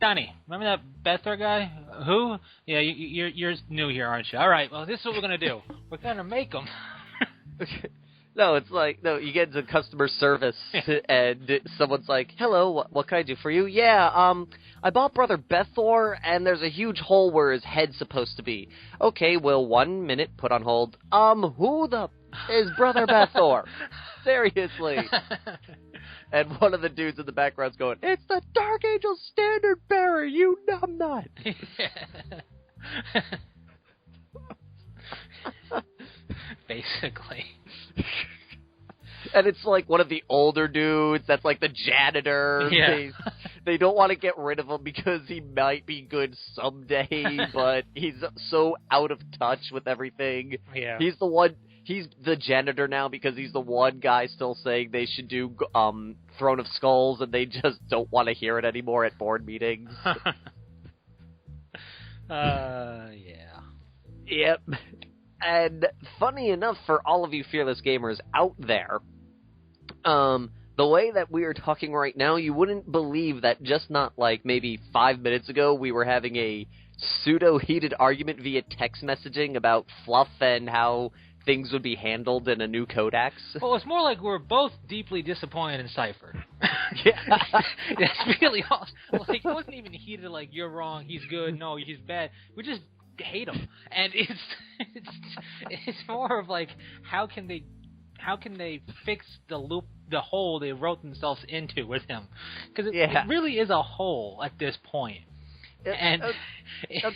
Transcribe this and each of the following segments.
Connie, remember that Bethor guy? Who? Yeah, you're new here, aren't you? All right, well, this is what we're going to do. We're going to make him. No, it's like, no, you get into customer service, and someone's like, hello, what can I do for you? Yeah, I bought Brother Bethor, and there's a huge hole where his head's supposed to be. Okay, well, 1 minute, put on hold. Who the is Brother Bethor? Seriously. And one of the dudes in the background's going, it's the Dark Angel Standard Bearer, you numbnut! Basically. And it's like one of the older dudes that's like the janitor. Yeah. They don't want to get rid of him because he might be good someday, but he's so out of touch with everything. Yeah. He's the janitor now because he's the one guy still saying they should do Throne of Skulls, and they just don't want to hear it anymore at board meetings. Yeah. Yep. And funny enough, for all of you fearless gamers out there, the way that we are talking right now, you wouldn't believe that just not like maybe 5 minutes ago we were having a pseudo-heated argument via text messaging about fluff and how things would be handled in a new codex. Well, it's more like we're both deeply disappointed in Cypher. Yeah. That's really awesome. Like, it wasn't even heated like, you're wrong, he's good, no, he's bad. We just hate him. And it's more of like, how can they fix the hole they wrote themselves into with him? Because it really is a hole at this point. Now,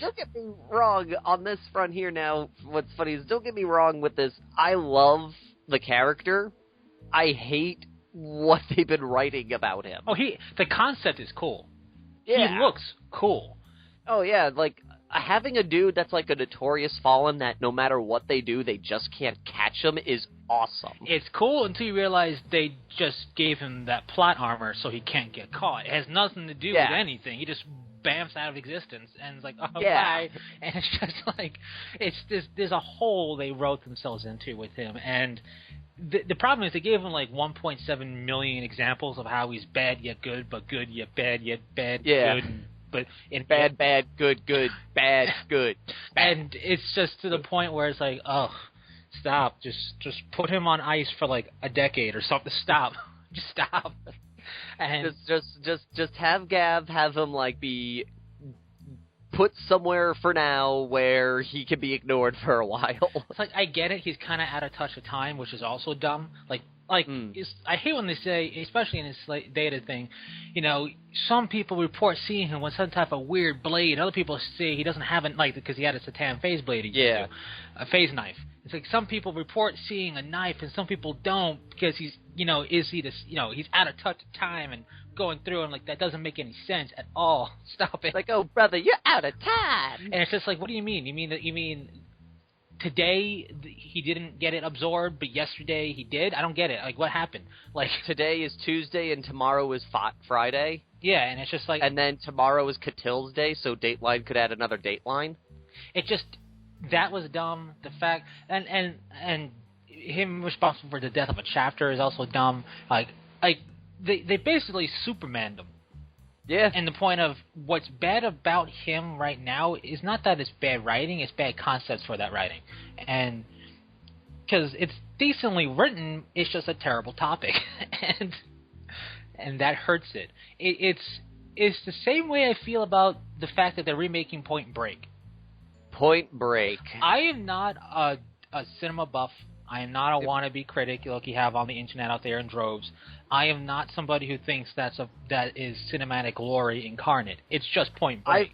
don't get me wrong on this front here now. What's funny is, don't get me wrong with this. I love the character. I hate what they've been writing about him. Oh, the concept is cool. Yeah. He looks cool. Oh, yeah, like, having a dude that's like a notorious Fallen that no matter what they do, they just can't catch him is awesome. It's cool until you realize they just gave him that plot armor so he can't get caught. It has nothing to do with anything. He just bamfs out of existence and it's like, oh, bye. And it's just like, there's a hole they wrote themselves into with him. And the problem is they gave him like 1.7 million examples of how he's bad yet good, but good yet bad, yet bad, good. But bad, good, bad, good. And it's just to the point where it's like, oh, stop. Just put him on ice for like a decade or something. Stop. Just stop. And just have Gav have him like be put somewhere for now where he can be ignored for a while. It's like, I get it. He's kind of out of touch with time, which is also dumb. I hate when they say, especially in this data thing, you know, some people report seeing him with some type of weird blade. Other people say he doesn't have it, like, because he had a Satan phase blade. A phase knife. It's like some people report seeing a knife and some people don't because he's, you know, he's out of touch with time and going through and like that doesn't make any sense at all. Stop it. Like, oh brother, you're out of time. And it's just like, what do you mean? You mean today he didn't get it absorbed, but yesterday he did? I don't get it. Like, what happened? Like, today is Tuesday and tomorrow is Friday. Yeah, and it's just like, and then tomorrow is Catil's Day, so Dateline could add another Dateline. It just, that was dumb. The fact and him responsible for the death of a chapter is also dumb. Like they basically Supermaned him. Yeah. And the point of what's bad about him right now is not that it's bad writing, it's bad concepts for that writing. And because it's decently written, it's just a terrible topic. and that hurts it. It's the same way I feel about the fact that they're remaking Point Break. Point Break. I am not a cinema buff. I am not a wannabe critic like you have on the internet out there in droves. I am not somebody who thinks that is cinematic glory incarnate. It's just Point Break.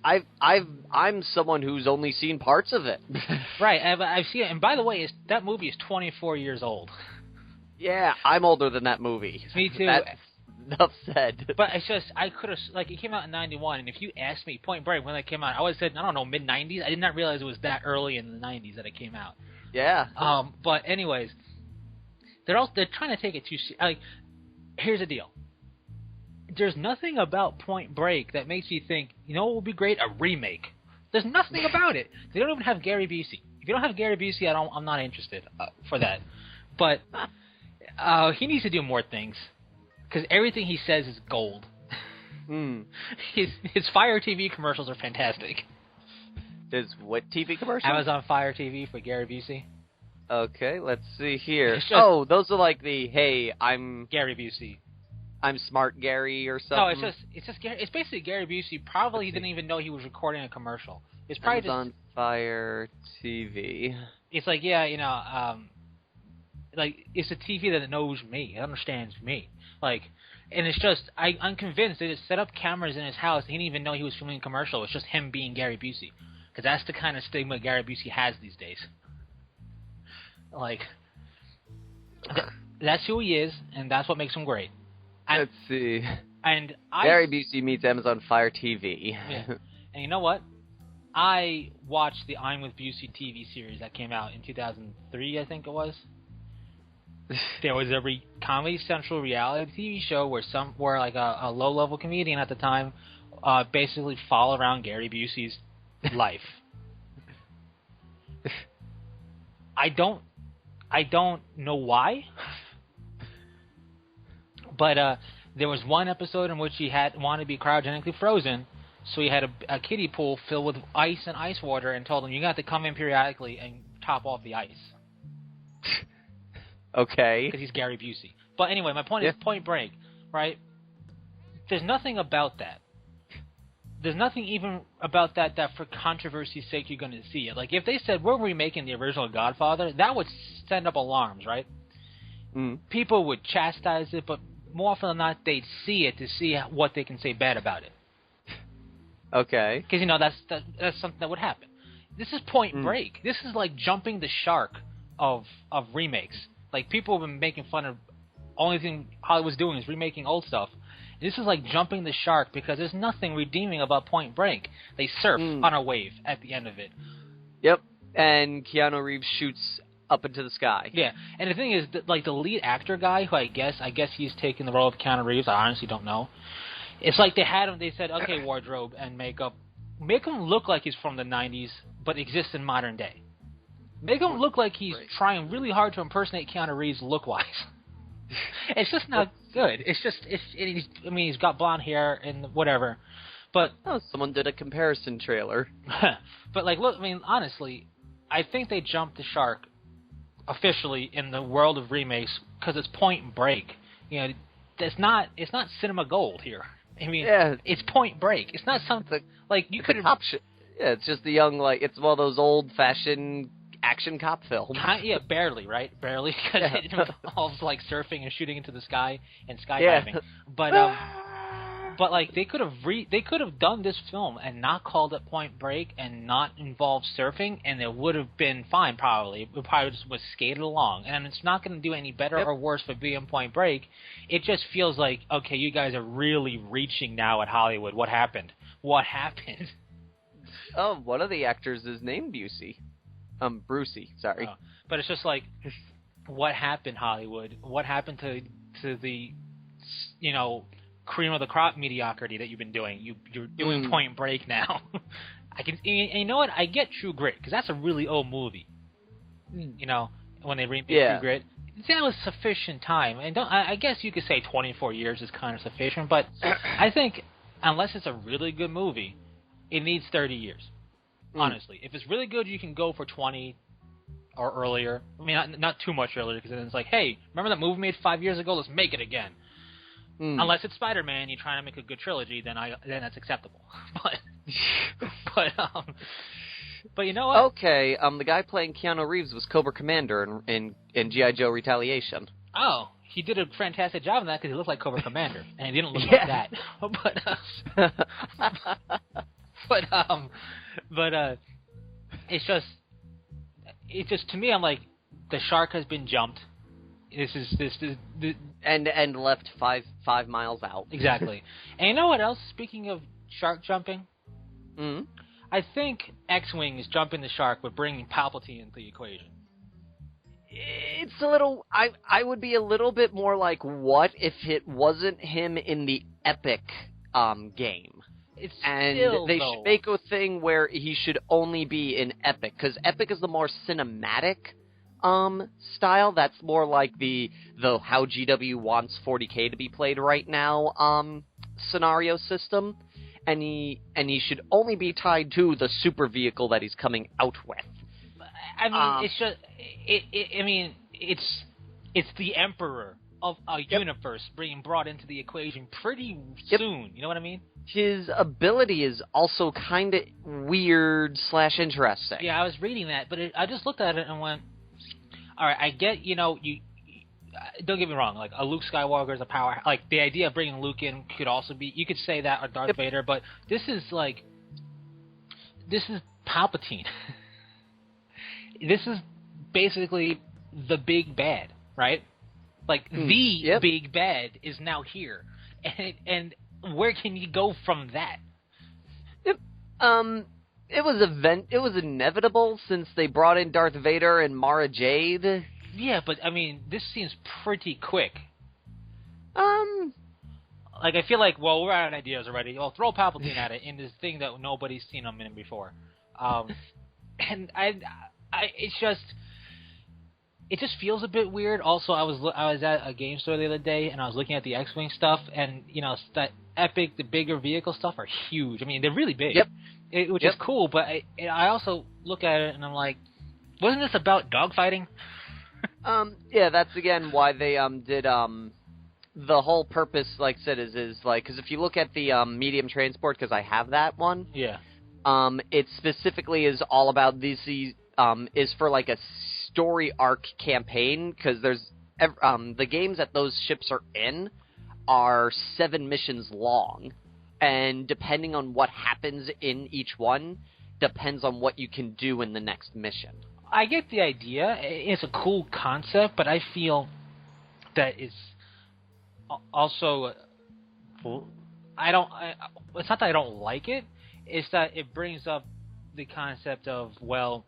I'm someone who's only seen parts of it. Right, I've seen it. And by the way, that movie is 24 years old. Yeah, I'm older than that movie. Me too. That's enough said. But it's just, I could have, like, it came out in 91, and if you asked me, Point Break, when it came out, I would have said, I don't know, mid-90s? I did not realize it was that early in the 90s that it came out. Yeah. But anyways, they're trying to take it too like, here's the deal. There's nothing about Point Break that makes you think, you know what would be great? A remake. There's nothing about it. They don't even have Gary Busey. If you don't have Gary Busey, I'm not interested for that. But he needs to do more things. Because everything he says is gold. His Fire TV commercials are fantastic. His what TV commercials? Amazon Fire TV for Gary Busey. Okay, let's see here. Those are like the hey, I'm Gary Busey. I'm smart Gary or something. No, it's just Gary. It's basically Gary Busey. Probably he didn't even know he was recording a commercial. It's probably Amazon Fire TV. It's like like it's a TV that knows me, it understands me. Like, and it's just I'm convinced they just set up cameras in his house. He didn't even know he was filming a commercial. It's just him being Gary Busey, because that's the kind of stigma Gary Busey has these days. Like, that's who he is, and that's what makes him great. Let's see. And Gary Busey meets Amazon Fire TV. Yeah. And you know what? I watched the I'm with Busey TV series that came out in 2003, I think it was. There was a Comedy Central reality TV show where like a low-level comedian at the time basically followed around Gary Busey's life. I don't know why, but there was one episode in which he wanted to be cryogenically frozen, so he had a kiddie pool filled with ice and ice water, and told him, you got to come in periodically and top off the ice. Okay. Because he's Gary Busey. But anyway, my point is Point Break, right? There's nothing about that. There's nothing even about that for controversy's sake you're going to see it. Like, if they said, we're remaking the original Godfather, that would send up alarms, right? People would chastise it, but more often than not, they'd see it to see what they can say bad about it. Okay. Because, that's something that would happen. This is Point Break. This is like jumping the shark of remakes. Like, people have been making fun of only thing Hollywood's doing is remaking old stuff. This is like jumping the shark because there's nothing redeeming about Point Break. They surf on a wave at the end of it. Yep, and Keanu Reeves shoots up into the sky. Yeah, and the thing is, like the lead actor guy, who I guess he's taking the role of Keanu Reeves. I honestly don't know. It's like they had him. They said, okay, wardrobe and makeup, make him look like he's from the '90s, but exists in modern day. Make him look like he's trying really hard to impersonate Keanu Reeves look-wise. It's just not good. He's got blonde hair and whatever, but someone did a comparison trailer. But like, look, honestly, I think they jumped the shark officially in the world of remakes because it's Point Break. It's not cinema gold here. It's Point Break. It's not something like you could have. Yeah, it's just the young it's one of those old-fashioned action cop films. Yeah, barely, right? Barely, because it involves like surfing and shooting into the sky and skydiving. Yeah. But like they could have done this film and not called it Point Break and not involved surfing, and it would have been fine. Probably it probably just was skated along, and it's not going to do any better or worse for being Point Break. It just feels like, okay, you guys are really reaching now at Hollywood. What happened? What happened? One of the actors is named Busey. Brucey, sorry. But it's just like, what happened, Hollywood? What happened to the, cream of the crop mediocrity that you've been doing? You're doing Point Break now. And you know what? I get True Grit, because that's a really old movie. When they remade True Grit. That was sufficient time. And I guess you could say 24 years is kind of sufficient, but I think unless it's a really good movie, it needs 30 years. Honestly, if it's really good, you can go for 20 or earlier. I mean, not too much earlier, because then it's like, hey, remember that movie made 5 years ago? Let's make it again. Unless it's Spider-Man, you're trying to make a good trilogy, then that's acceptable. But you know what? Okay, the guy playing Keanu Reeves was Cobra Commander in G.I. Joe Retaliation. Oh, he did a fantastic job in that because he looked like Cobra Commander, and he didn't look like that. But it's just to me, I'm like, the shark has been jumped. And left five miles out. Exactly. And you know what else? Speaking of shark jumping, I think X-Wing is jumping the shark with bringing Palpatine into the equation. It's a little. I would be a little bit more like, what if it wasn't him in the Epic game? They should make a thing where he should only be in Epic, because Epic is the more cinematic style. That's more like the how GW wants 40K to be played right now scenario system, and he should only be tied to the super vehicle that he's coming out with. I mean, it's just it's the Emperor of a universe being brought into the equation pretty soon. You know what I mean? His ability is also kind of weird / interesting. Yeah, I was reading that, but I just looked at it and went, all right, I get, you don't get me wrong, like, a Luke Skywalker is a power, like, the idea of bringing Luke in could also be, you could say that, or Darth Vader, but this is Palpatine. This is basically the big bad, right? Like, the big bad is now here. And where can you go from that? Yep. It was inevitable since they brought in Darth Vader and Mara Jade. Yeah, but, I mean, this seems pretty quick. Like, I feel like, well, we're out of ideas already. Well, throw Palpatine at it in this thing that nobody's seen him in before. And it just feels a bit weird. Also, I was at a game store the other day, and I was looking at the X-Wing stuff, and, that Epic, the bigger vehicle stuff are huge. I mean, they're really big. Yep. Which is cool, but I also look at it, and I'm like, wasn't this about dogfighting? Yeah, that's again why they did the whole purpose, like I said, is like, because if you look at the medium transport, because I have that one, it specifically is all about is for like a story arc campaign, because there's the games that those ships are in are 7 missions long, and depending on what happens in each one depends on what you can do in the next mission. I get the idea. It's a cool concept, but I feel that it's also it's not that I don't like it, it's that it brings up the concept of, well,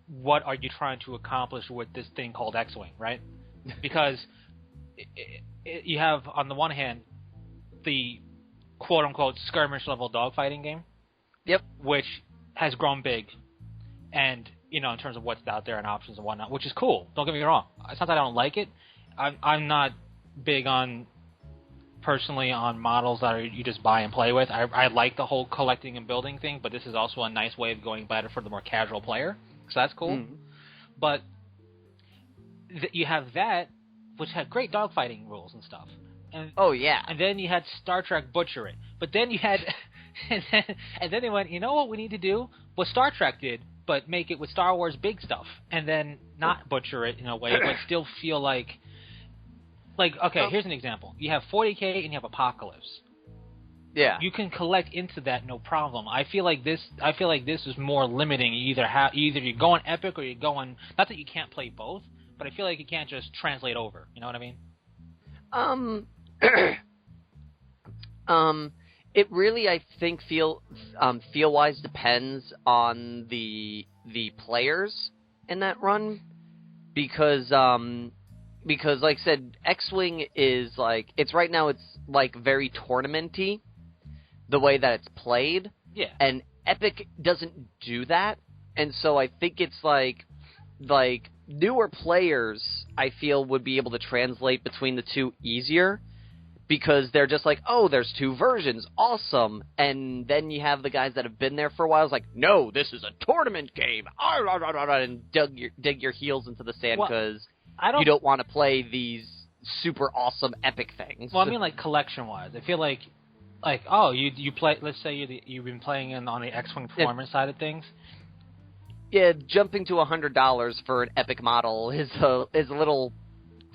what are you trying to accomplish with this thing called X-Wing, right? Because you have, on the one hand, the quote-unquote skirmish-level dogfighting game, which has grown big, and, in terms of what's out there and options and whatnot, which is cool. Don't get me wrong. It's not that I don't like it. I'm not big personally on models that you just buy and play with. I like the whole collecting and building thing, but this is also a nice way of going about it for the more casual player, so that's cool. But you have that, which had great dogfighting rules and stuff. And, and then you had Star Trek butcher it. But then you had, and then they went, you know what we need to do? What Star Trek did, but make it with Star Wars big stuff, and then not butcher it in a way, but still feel like, okay, here's an example. You have 40K and you have Apocalypse. Yeah. You can collect into that no problem. I feel like this is more limiting. Either you're going epic or you're going, not that you can't play both, but I feel like you can't just translate over. You know what I mean? It really, I think, feel-wise depends on the players in that run, because like I said, X-Wing is like, it's right now, it's like very tournament-y, the way that it's played. Yeah. And Epic doesn't do that, and so I think it's like newer players, I feel, would be able to translate between the two easier, because they're just like, oh, there's 2 versions, awesome. And then you have the guys that have been there for a while, it's like, no, this is a tournament game, and dig your heels into the sand, because you don't want to play these super awesome epic things. Well, I mean, like, collection-wise, I feel like oh, you play, let's say you've been playing on the X-Wing performance side of things. Yeah, jumping to $100 for an epic model is a little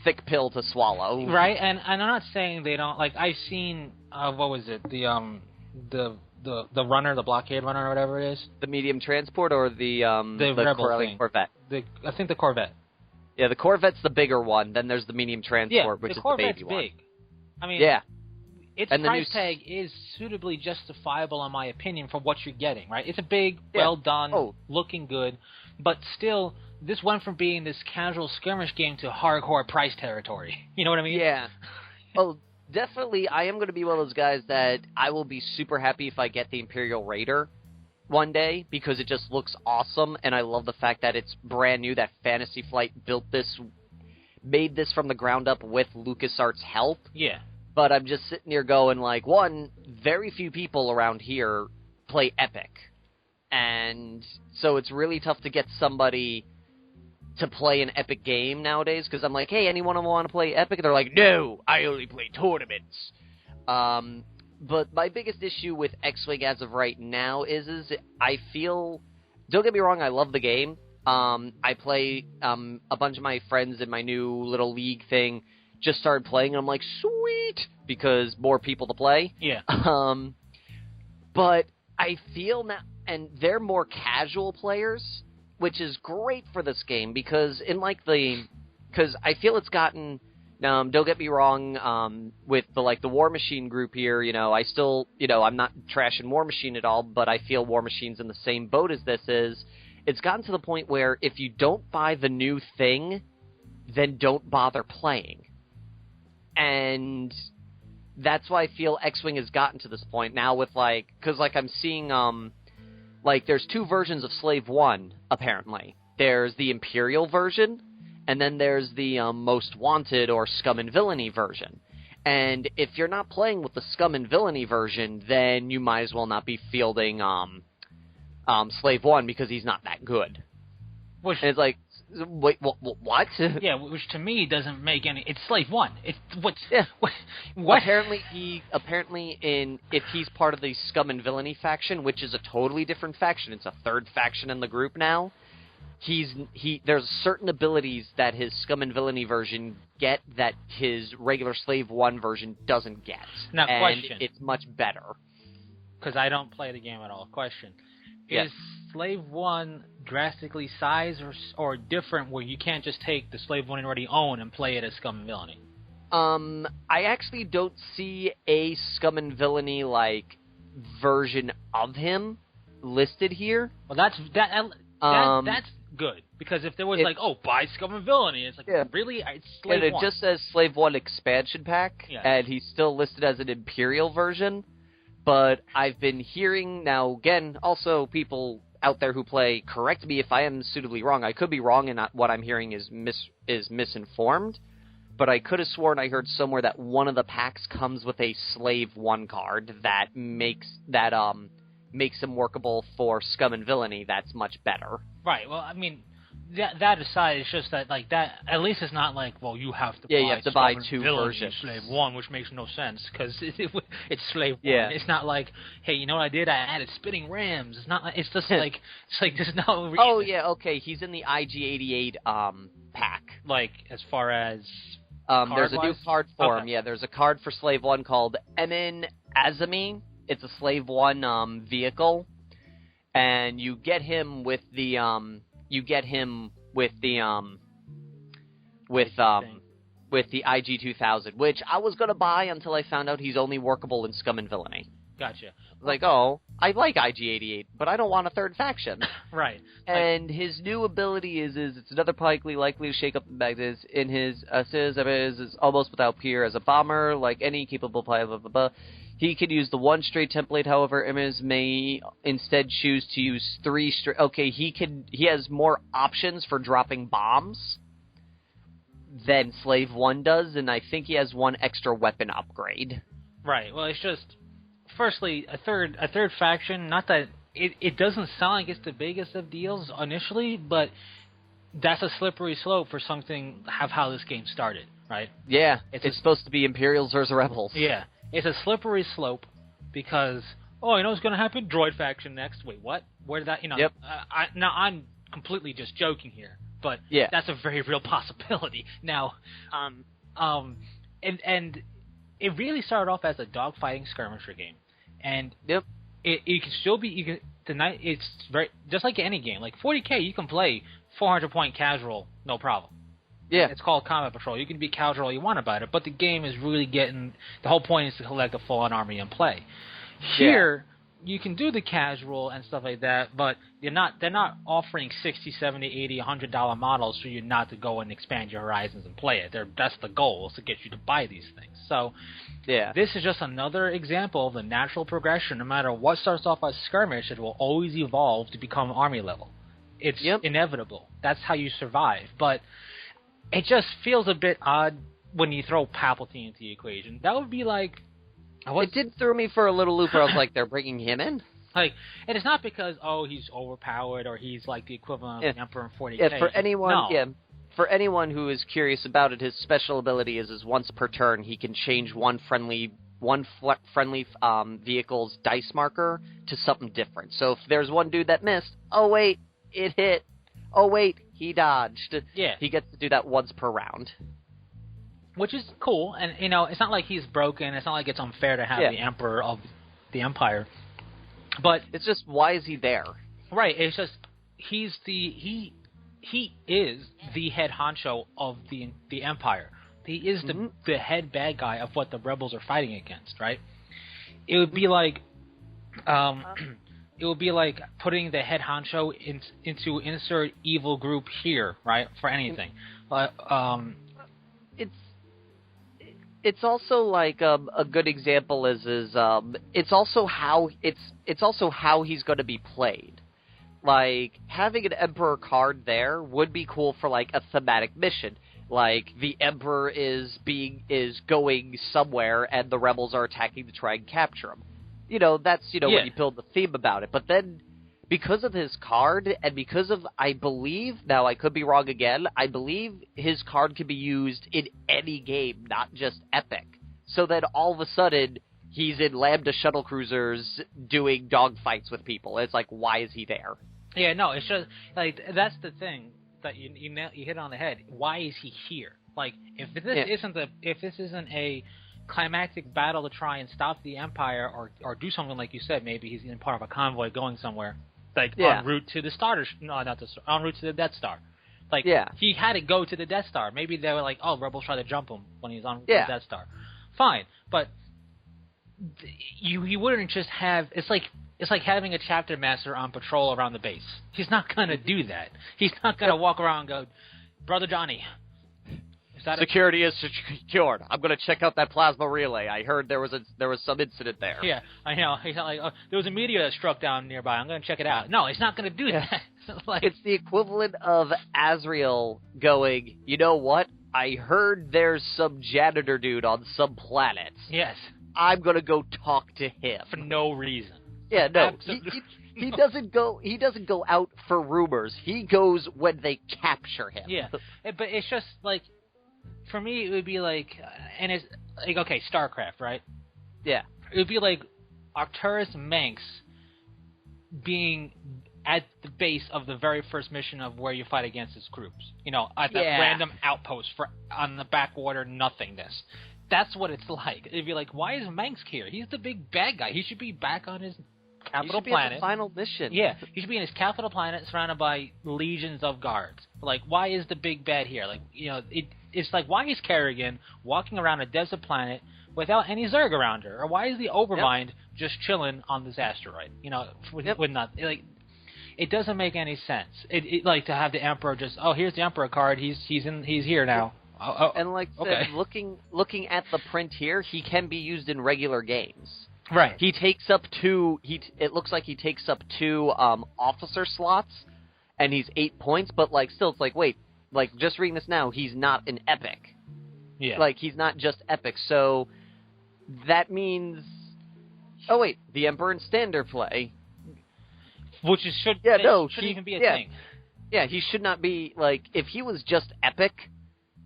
thick pill to swallow. Right, and I'm not saying they don't, like, I've seen, what was it, the runner, the blockade runner or whatever it is? The medium transport or the Rebel thing. Corvette? I think the Corvette. Yeah, the Corvette's the bigger one, then there's the medium transport, which is the baby one. Big. I mean, its and price tag is suitably justifiable, in my opinion, for what you're getting, right? It's a big, well done, looking good, but still, this went from being this casual skirmish game to hardcore price territory. You know what I mean? Yeah. Well, definitely, I am going to be one of those guys that I will be super happy if I get the Imperial Raider one day because it just looks awesome, and I love the fact that it's brand new, that Fantasy Flight made this from the ground up with LucasArts' help. Yeah. But I'm just sitting here going, like, one, very few people around here play Epic. And so it's really tough to get somebody to play an Epic game nowadays, because I'm like, hey, anyone want to play Epic? And they're like, no, I only play tournaments. But my biggest issue with X-Wing as of right now is I feel, don't get me wrong, I love the game. I play, a bunch of my friends in my new little league thing just started playing, and I'm like, sweet, because more people to play. Yeah. But I feel now, and they're more casual players, which is great for this game, because because I feel it's gotten, don't get me wrong, with the Warmachine group here, I still, I'm not trashing Warmachine at all, but I feel Warmachine's in the same boat as this is. It's gotten to the point where if you don't buy the new thing, then don't bother playing. And that's why I feel X-Wing has gotten to this point now with, because, I'm seeing, there's two versions of Slave 1, apparently. There's the Imperial version, and then there's the Most Wanted or Scum and Villainy version. And if you're not playing with the Scum and Villainy version, then you might as well not be fielding Slave 1 because he's not that good. And it's like, wait, what? Yeah, which to me doesn't make any. It's Slave 1. It's what's yeah. what? Apparently if he's part of the Scum and Villainy faction, which is a totally different faction, it's a third faction in the group now. There's certain abilities that his Scum and Villainy version get that his regular Slave 1 version doesn't get. Now, and question. It's much better. Because I don't play the game at all. Question. Yes. Is Slave 1 drastically sized or different where you can't just take the Slave 1 you already own and play it as Scum and Villainy? I actually don't see a Scum and Villainy, version of him listed here. Well, that's good. Because if there was buy Scum and Villainy, it's like, yeah. Really? It's Slave 1. And it just says Slave 1 expansion pack, yeah. And he's still listed as an Imperial version. But I've been hearing now, again, also people out there who play, correct me if I am suitably wrong. I could be wrong and what I'm hearing is misinformed. But I could have sworn I heard somewhere that one of the packs comes with a Slave 1 card that makes him workable for Scum and Villainy. That's much better. Right. Well, I mean, that aside, it's just that that at least it's not you have to buy you have to buy two Villainy, versions. Slave 1, which makes no sense because it's Slave 1. Yeah. It's not like, hey, you know what I did? I added spinning rams. It's not. It's just there's no reason. Oh yeah, okay. He's in the IG-88 pack. As far as there's a new card for him. Okay. Yeah, there's a card for Slave 1 called Emin Azami. It's a Slave 1 vehicle, and you get him with the with the IG-2000, which I was gonna buy until I found out he's only workable in Scum and Villainy. Gotcha. I like IG-88, but I don't want a third faction. Right. And his new ability is it's another likely to shake up the bags. In his is almost without peer as a bomber, like any capable player. Blah blah blah. He can use the one straight template, however, Emiz may instead choose to use 3 straight. Okay, he has more options for dropping bombs than Slave 1 does, and I think he has one extra weapon upgrade. Right. Well, it's just, firstly, a third faction. Not that it doesn't sound like it's the biggest of deals initially, but that's a slippery slope for something how this game started, right? Yeah, it's supposed to be Imperials versus Rebels. Yeah. It's a slippery slope because, you know what's going to happen? Droid faction next. Wait, what? Where did that, Yep. Now, I'm completely just joking here, but yeah. That's a very real possibility. Now, and it really started off as a dogfighting skirmisher game. And yep. It can still be, tonight, it's very, just like any game. Like 40K, you can play 400-point casual, no problem. Yeah. It's called Combat Patrol. You can be casual all you want about it, but the game is really the whole point is to collect a full-on army and play. Here, you can do the casual and stuff like that, but they're not offering $60, $70, $80, $100 models for you not to go and expand your horizons and play it. That's the goal, is to get you to buy these things. So this is just another example of the natural progression. No matter what starts off as skirmish, it will always evolve to become army level. It's inevitable. That's how you survive. But it just feels a bit odd when you throw Palpatine into the equation. That would be like... It did throw me for a little loop where I was like, they're bringing him in? Like, and it's not because, he's overpowered or he's like the equivalent of the Emperor in 40K. Yeah, for anyone who is curious about it, his special ability is once per turn he can change one friendly vehicle's dice marker to something different. So if there's one dude that missed, oh wait, it hit. Oh wait, he dodged. Yeah. He gets to do that once per round. Which is cool, and, it's not like he's broken. It's not like it's unfair to have the Emperor of the Empire. But it's just, why is he there? Right, it's just, he is the head honcho of the Empire. He is the head bad guy of what the rebels are fighting against, right? It would be like, putting the head honcho into insert evil group here, right? For anything. It's also like a good example is it's also how he's going to be played. Like, having an Emperor card there would be cool for like a thematic mission. Like, the Emperor is going somewhere and the rebels are attacking to try and capture him. That's when you build the theme about it. But then, because of his card, and because of, I believe, now I could be wrong again, I believe his card can be used in any game, not just Epic. So then all of a sudden, he's in Lambda shuttle cruisers doing dogfights with people. It's like, why is he there? Yeah, no, it's just, like, that's the thing that you hit on the head. Why is he here? Like, if this isn't a climactic battle to try and stop the Empire or do something like you said, maybe he's in part of a convoy going somewhere. Like, en route to the en route to the Death Star. Like, he had to go to the Death Star. Maybe they were like, rebels tried to jump him when he was on the Death Star. Fine, but you wouldn't just have... It's like having a chapter master on patrol around the base. He's not going to do that. He's not going to walk around and go, Brother Johnny... Security is secured. I'm going to check out that plasma relay. I heard there was some incident there. Yeah, I know. He's not like, there was a meteor that struck down nearby. I'm going to check it out. No, he's not going to do that. It's the equivalent of Azrael going, you know what? I heard there's some janitor dude on some planet. Yes. I'm going to go talk to him. For no reason. Yeah, no. He doesn't go out for rumors. He goes when they capture him. Yeah, but it's just like, for me, it would be like, and it's like, okay, StarCraft, right? Yeah. It would be like Arcturus Manx being at the base of the very first mission of where you fight against his groups. At that random outpost on the backwater nothingness. That's what it's like. It'd be like, why is Manx here? He's the big bad guy. He should be back on his capital planet. He should be at the final mission. Yeah, he should be in his capital planet surrounded by legions of guards. Like, why is the big bad here? Like, it's like, why is Kerrigan walking around a desert planet without any Zerg around her? Or why is the Overmind just chilling on this asteroid? With nothing. Like, it doesn't make any sense. Like, to have the Emperor just, here's the Emperor card. He's here now. And like I said, looking at the print here, he can be used in regular games. Right. He takes up two. It looks like he takes up two officer slots, and he's 8 points. But like, still, it's like, wait, like, just reading this now, he's not an epic. Yeah. Like, he's not just epic. So that means, oh wait, the Emperor in standard play, which shouldn't even be a thing. Yeah, he should not be, like, if he was just epic,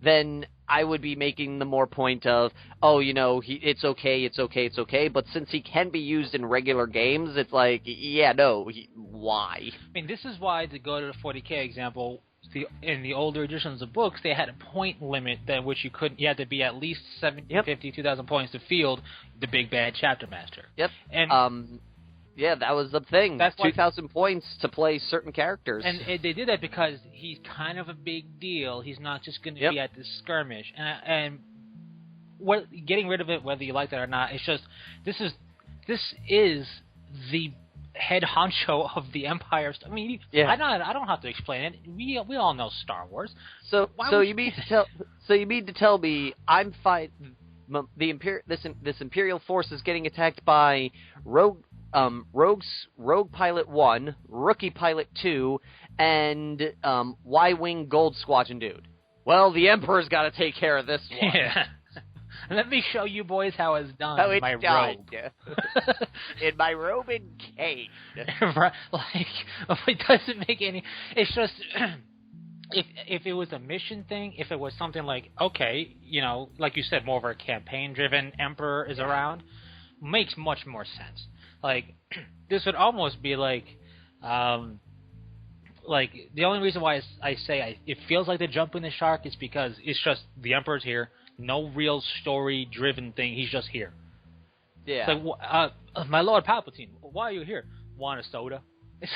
then I would be making the more point of, it's okay. But since he can be used in regular games, it's like, why? I mean, this is why, to go to the 40K example, in the older editions of books, they had a point limit that which you had to be at least 1,750, 2,000 points to field the big bad chapter master. Yep. And yeah, that was the thing. That's 2,000 points to play certain characters. And they did that because he's kind of a big deal. He's not just going to be at this skirmish. And getting rid of it, whether you like that or not, it's just, this is the head honcho of the Empire. I mean, yeah. I don't have to explain it. We all know Star Wars. So you mean to tell me I'm fight this Imperial force is getting attacked by Rogue Pilot 1, Rookie Pilot 2, and Y-Wing Gold Squadron dude. Well, the Emperor's got to take care of this one. Yeah. Let me show you boys how it's done How in it's my done. robe. In my robe and cane. Right, like, it doesn't make any... It's just... If it was a mission thing, if it was something like, okay, you know, like you said, more of a campaign-driven Emperor is around, makes much more sense. Like, this would almost be like the only reason why I say it feels like they're jumping the shark is because it's just the Emperor's here, no real story-driven thing, he's just here. Yeah. It's like, my Lord Palpatine, why are you here? Want a soda? It's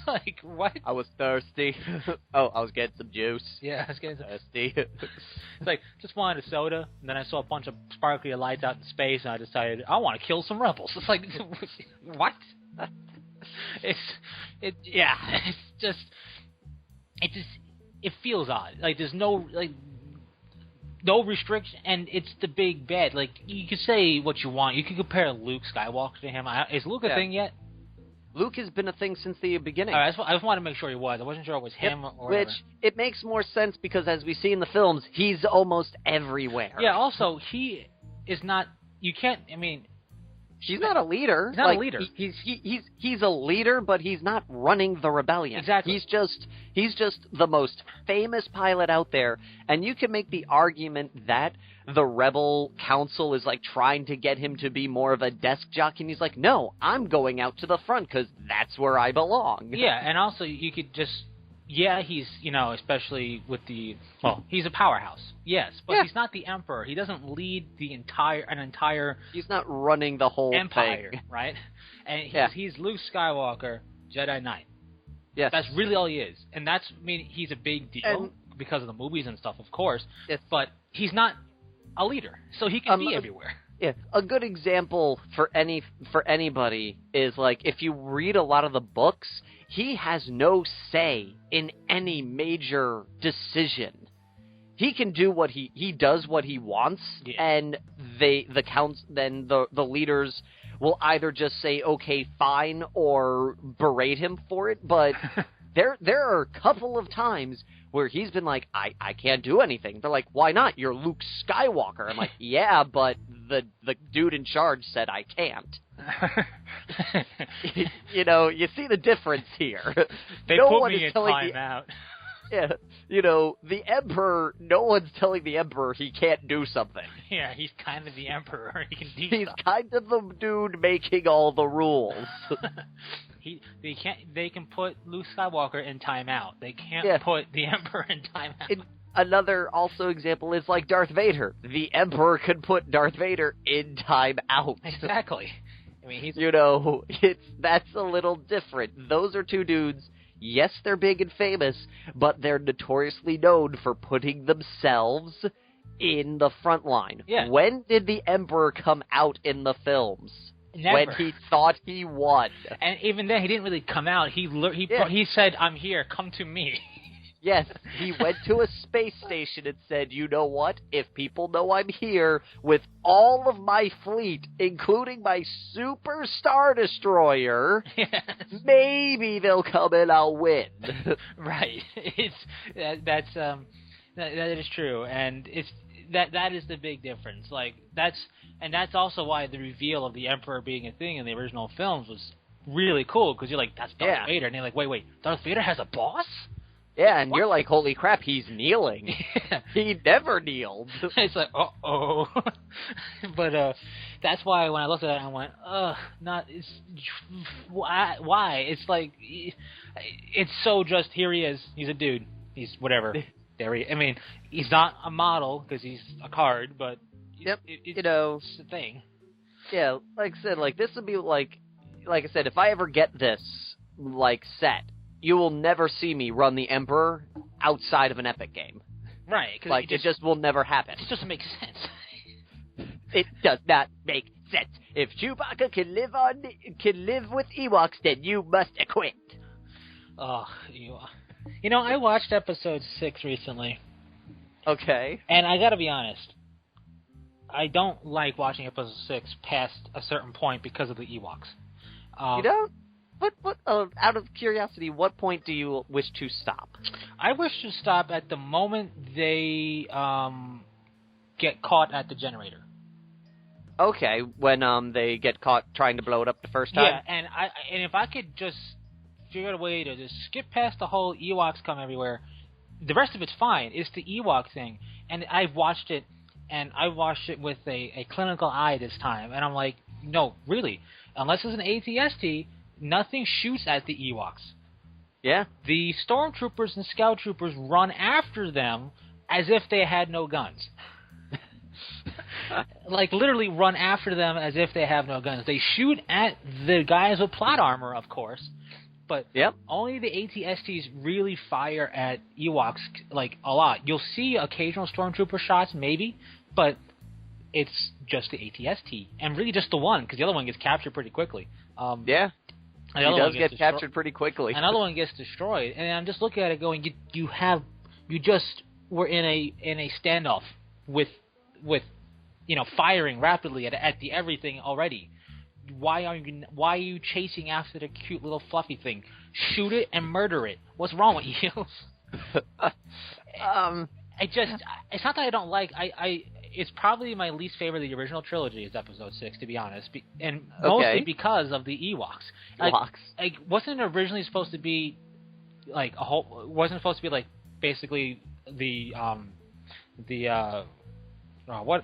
like, what? I was thirsty. Oh, I was getting some juice. Yeah, I was getting some... Thirsty. It's like, just wanted a soda, and then I saw a bunch of sparkly lights out in space, and I decided, I want to kill some rebels. It's like, what? It feels odd. Like, there's no restriction, and it's the big bad. Like, you could say what you want. You could compare Luke Skywalker to him. Is Luke a thing yet? Luke has been a thing since the beginning. All right, I just wanted to make sure he was. I wasn't sure it was him or whatever. Which, it makes more sense because, as we see in the films, he's almost everywhere. Yeah, also, he is not... You can't... I mean... He's not a leader. He's not a leader. He's a leader, but he's not running the rebellion. Exactly. He's just the most famous pilot out there, and you can make the argument that the Rebel Council is like trying to get him to be more of a desk jockey, and he's like, no, I'm going out to the front because that's where I belong. Yeah, and also you could just... Yeah, he's, you know, especially with the... Well, he's a powerhouse, yes, but he's not the Emperor. He doesn't lead an entire... He's not running the whole empire, thing. Right? And he's Luke Skywalker, Jedi Knight. Yes. That's really all he is. And that's, I mean, he's a big deal because of the movies and stuff, of course, but he's not a leader, so he can be everywhere. Yeah, a good example for anybody is, like, if you read a lot of the books, he has no say in any major decision. He can do what he does what he wants, and the leaders will either just say okay, fine, or berate him for it. But there are a couple of times where he's been like, I can't do anything. They're like, why not? You're Luke Skywalker. I'm like, yeah, but the dude in charge said I can't. You know, you see the difference here. They no put one me is in telling timeout. Yeah, you know, the Emperor, no one's telling the Emperor he can't do something. Yeah, he's kind of the Emperor. He can do He's stuff. kind of the dude making all the rules. They can put Luke Skywalker in timeout. They can't put the Emperor in timeout. Another also example is like Darth Vader. The Emperor could put Darth Vader in timeout. Exactly. I mean, he's... You know, that's a little different. Those are two dudes. Yes, they're big and famous, but they're notoriously known for putting themselves in the front line. Yeah. When did the Emperor come out in the films? Never. When he thought he won. And even then, he didn't really come out. He said, I'm here, come to me. Yes, he went to a space station and said, you know what? If people know I'm here with all of my fleet, including my Super Star Destroyer, maybe they'll come and I'll win. Right. That is true, and that is the big difference. Like that's also why the reveal of the Emperor being a thing in the original films was really cool, because you're like, that's Darth Vader, and you're like, wait, Darth Vader has a boss? Yeah, and you're like, holy crap, he's kneeling. Yeah. He never kneeled. It's like, uh-oh. But that's why when I looked at it, I went, why? It's like, it's so just, here he is. He's a dude. He's whatever. I mean, he's not a model, because he's a card, but it's a thing. Yeah, like I said, like, this would be like I said, if I ever get this, like, set, you will never see me run the Emperor outside of an Epic game. Right. Like, it just will never happen. It doesn't make sense. It does not make sense. If Chewbacca can live with Ewoks, then you must acquit. Oh, you know, I watched episode 6 recently. Okay. And I gotta be honest, I don't like watching episode 6 past a certain point because of the Ewoks. You don't? What? Out of curiosity, what point do you wish to stop? I wish to stop at the moment they get caught at the generator. Okay, when they get caught trying to blow it up the first time. Yeah, and if I could just figure out a way to just skip past the whole Ewoks come everywhere, the rest of it's fine. It's the Ewok thing, and I've watched it, and I watched it with a clinical eye this time, and I'm like, no, really, unless it's an ATST, nothing shoots at the Ewoks. Yeah. The stormtroopers and scout troopers run after them as if they had no guns. Like, literally run after them as if they have no guns. They shoot at the guys with plot armor, of course, but only the ATSTs really fire at Ewoks, like, a lot. You'll see occasional stormtrooper shots, maybe, but it's just the ATST, and really just the one, because the other one gets captured pretty quickly. Yeah. He does get captured pretty quickly. Another one gets destroyed, and I'm just looking at it going, you just were in a standoff with firing rapidly at the everything already. Why are you chasing after the cute little fluffy thing? Shoot it and murder it. What's wrong with you? It's not that I don't like. It's probably my least favorite of the original trilogy is Episode 6, to be honest, and mostly because of the Ewoks. Like, wasn't it originally supposed to be like a whole? Wasn't it supposed to be like basically the what?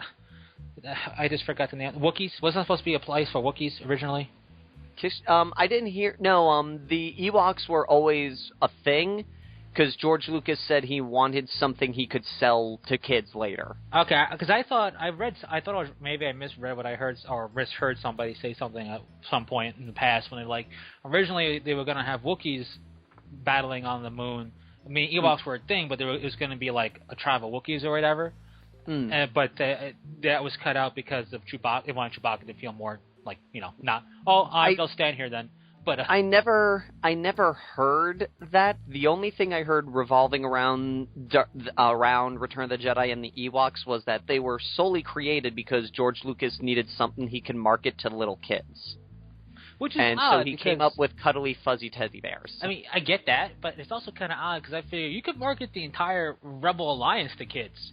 I just forgot the name. Wookiees? Wasn't it supposed to be a place for Wookiees originally? I didn't hear. No, the Ewoks were always a thing because George Lucas said he wanted something he could sell to kids later. Okay, because I thought maybe I misread what I heard or misheard somebody say something at some point in the past when originally they were going to have Wookiees battling on the moon. I mean, Ewoks were a thing, but it was going to be like a tribe of Wookiees or whatever. But that was cut out because of Chewbacca. They wanted Chewbacca to feel more like, not, they'll stand here then. But I never heard that. The only thing I heard revolving around Return of the Jedi and the Ewoks was that they were solely created because George Lucas needed something he can market to little kids. Which is odd, so he came up with cuddly, fuzzy teddy bears. I mean, I get that, but it's also kind of odd because I figure you could market the entire Rebel Alliance to kids.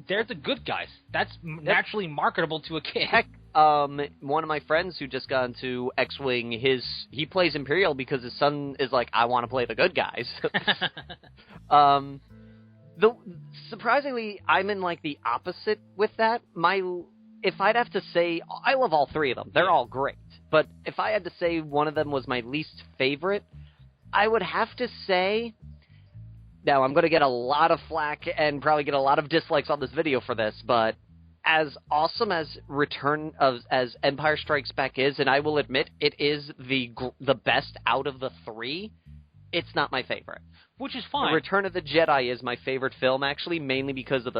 They're the good guys. That's naturally marketable to a kid. Heck, one of my friends who just got into X-Wing, he plays Imperial because his son is like, I want to play the good guys. Surprisingly, I'm in like the opposite with that. If I'd have to say, I love all three of them. They're all great. But if I had to say one of them was my least favorite, I would have to say... Now, I'm going to get a lot of flack and probably get a lot of dislikes on this video for this, but as awesome as as Empire Strikes Back is, and I will admit it is the best out of the three, it's not my favorite. Which is fine. Return of the Jedi is my favorite film, actually, mainly because of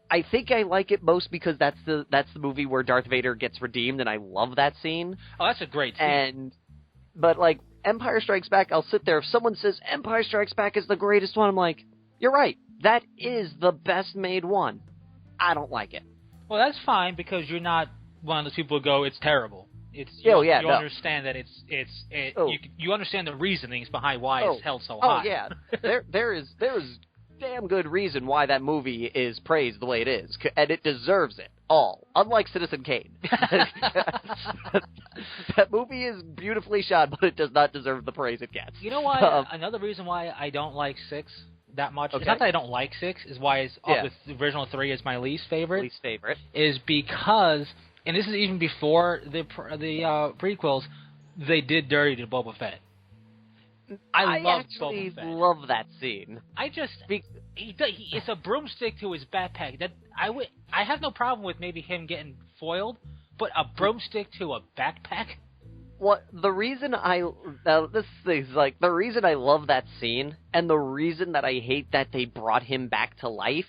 I think I like it most because that's the movie where Darth Vader gets redeemed, and I love that scene. Oh, that's a great scene. But like Empire Strikes Back, I'll sit there. If someone says Empire Strikes Back is the greatest one, I'm like, you're right. That is the best made one. I don't like it. Well, that's fine because you're not one of those people who go, it's terrible. You understand that you understand the reasonings behind why it's held so high. Oh yeah, there is damn good reason why that movie is praised the way it is, and it deserves it all. Unlike Citizen Kane, that movie is beautifully shot, but it does not deserve the praise it gets. You know why? Another reason why I don't like 6 that much. Okay. It's not that I don't like 6. Is why the original 3 is my least favorite. Least favorite is because, and this is even before the prequels, they did dirty to Boba Fett. I actually love that scene. It's a broomstick to his backpack. That I have no problem with maybe him getting foiled, but a broomstick to a backpack. The reason I love that scene, and the reason that I hate that they brought him back to life,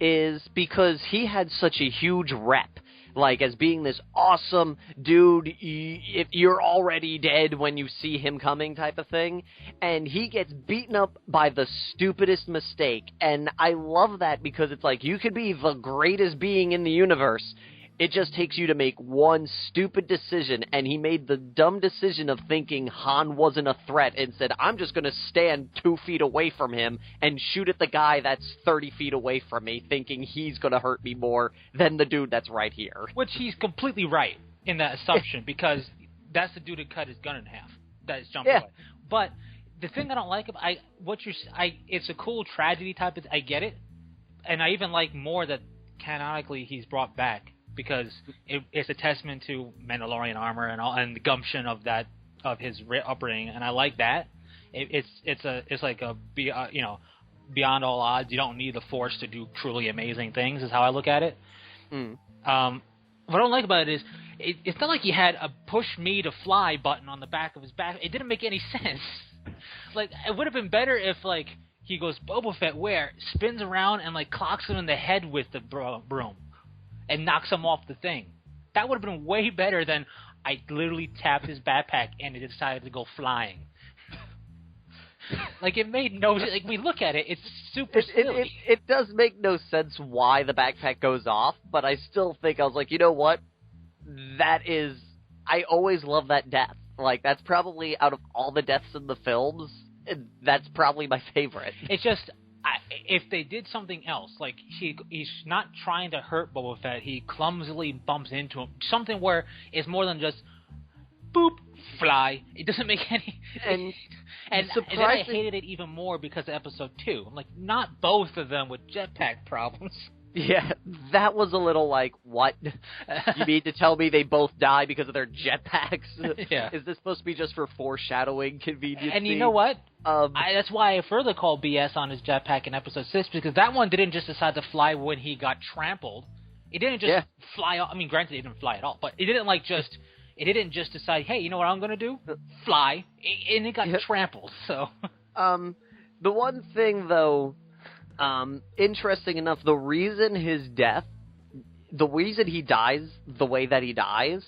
is because he had such a huge rep like, as being this awesome dude, if you're already dead when you see him coming type of thing, and he gets beaten up by the stupidest mistake, and I love that because it's like, you could be the greatest being in the universe, it just takes you to make one stupid decision, and he made the dumb decision of thinking Han wasn't a threat and said, I'm just going to stand 2 feet away from him and shoot at the guy that's 30 feet away from me, thinking he's going to hurt me more than the dude that's right here. Which he's completely right in that assumption, because that's the dude that cut his gun in half. That is jumping away. But the thing I don't like about it's a cool tragedy type of, I get it, and I even like more that canonically he's brought back, because it's a testament to Mandalorian armor and the gumption of his upbringing, and I like that. It's like beyond all odds. You don't need the Force to do truly amazing things, is how I look at it. What I don't like about it is it's not like he had a push me to fly button on the back of his back. It didn't make any sense. Like, it would have been better if, like, he goes, Boba Fett, where? Spins around and, like, clocks him in the head with the broom and knocks him off the thing. That would have been way better than I literally tapped his backpack and it decided to go flying. Like, it made no sense. Like, we look at it, it's super silly. It does make no sense why the backpack goes off, but I still think, I was like, you know what? I always love that death. Like, that's probably, out of all the deaths in the films, that's probably my favorite. It's just, if they did something else, like he's not trying to hurt Boba Fett, he clumsily bumps into him. Something where it's more than just boop, fly. It doesn't make any. And then I hated it even more because of Episode 2. I'm like, not both of them with jetpack problems. Yeah, that was a little like, what? You mean to tell me they both die because of their jetpacks? Yeah. Is this supposed to be just for foreshadowing convenience? And you know what? That's why I further called BS on his jetpack in Episode 6, because that one didn't just decide to fly when he got trampled. It didn't just fly off. I mean, granted, it didn't fly at all, but it didn't just decide, hey, you know what I'm going to do? Fly. And it got trampled, so. The one thing, though, interesting enough, the reason he dies the way that he dies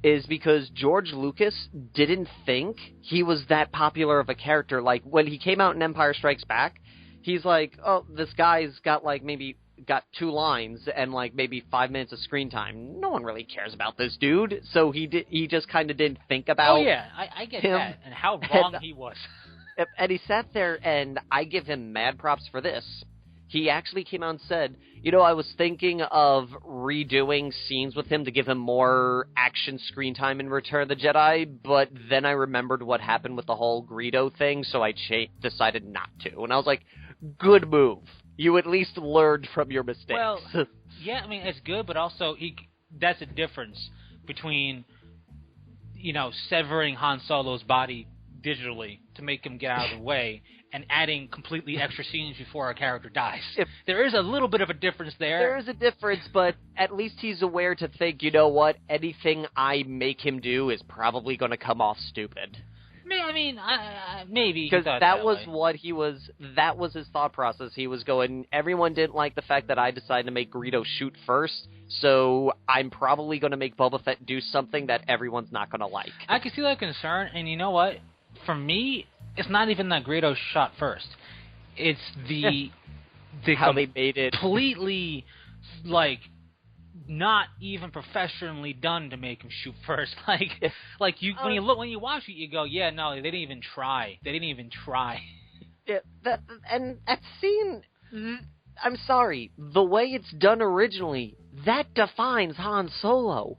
is because George Lucas didn't think he was that popular of a character. Like, when he came out in Empire Strikes Back, he's like, oh, this guy's got, like, maybe got 2 lines and, like, maybe 5 minutes of screen time. No one really cares about this dude. So he just kind of didn't think about I get him, that, and how wrong he was. And he sat there, and I give him mad props for this. He actually came out and said, you know, I was thinking of redoing scenes with him to give him more action screen time in Return of the Jedi, but then I remembered what happened with the whole Greedo thing, so I decided not to. And I was like, good move. You at least learned from your mistakes. Well, yeah, I mean, it's good, but also that's a difference between, you know, severing Han Solo's body digitally to make him get out of the way and adding completely extra scenes before a character dies. There is a little bit of a difference there. There is a difference, but at least he's aware to think, you know what, anything I make him do is probably going to come off stupid. I mean, maybe. Because that was his thought process. He was going, everyone didn't like the fact that I decided to make Greedo shoot first, so I'm probably going to make Boba Fett do something that everyone's not going to like. I can see that concern, and you know what? For me, it's not even that Greedo shot first. It's the how they made it completely, like, not even professionally done to make him shoot first. When you watch it, you go, yeah, no, they didn't even try. Yeah, that scene. I'm sorry, the way it's done originally, that defines Han Solo.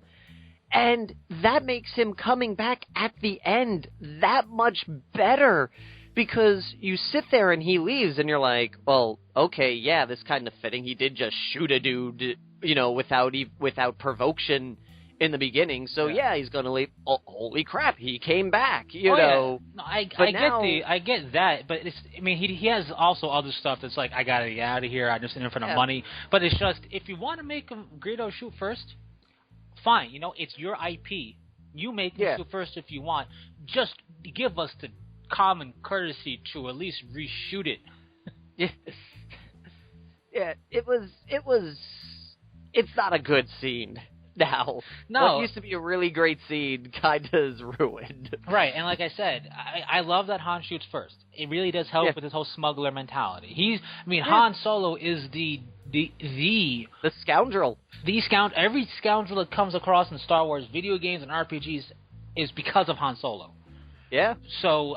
And that makes him coming back at the end that much better, because you sit there and he leaves and you're like, well, okay, yeah, this kind of fitting. He did just shoot a dude, you know, without provocation in the beginning. So yeah, he's gonna leave. Oh, holy crap, he came back. You know. Yeah. No, I get that, but he has also other stuff that's like, I gotta get out of here. I'm just in it for the money. But it's just, if you want to make Greedo shoot first, fine, you know, it's your IP. You make it shoot first if you want. Just give us the common courtesy to at least reshoot it. Yeah, it's not a good scene. now. No. What used to be a really great scene kind of is ruined. Right, and like I said, I love that Han shoots first. It really does help with his whole smuggler mentality. Han Solo is the scoundrel. Every scoundrel that comes across in Star Wars video games and RPGs is because of Han Solo. Yeah. So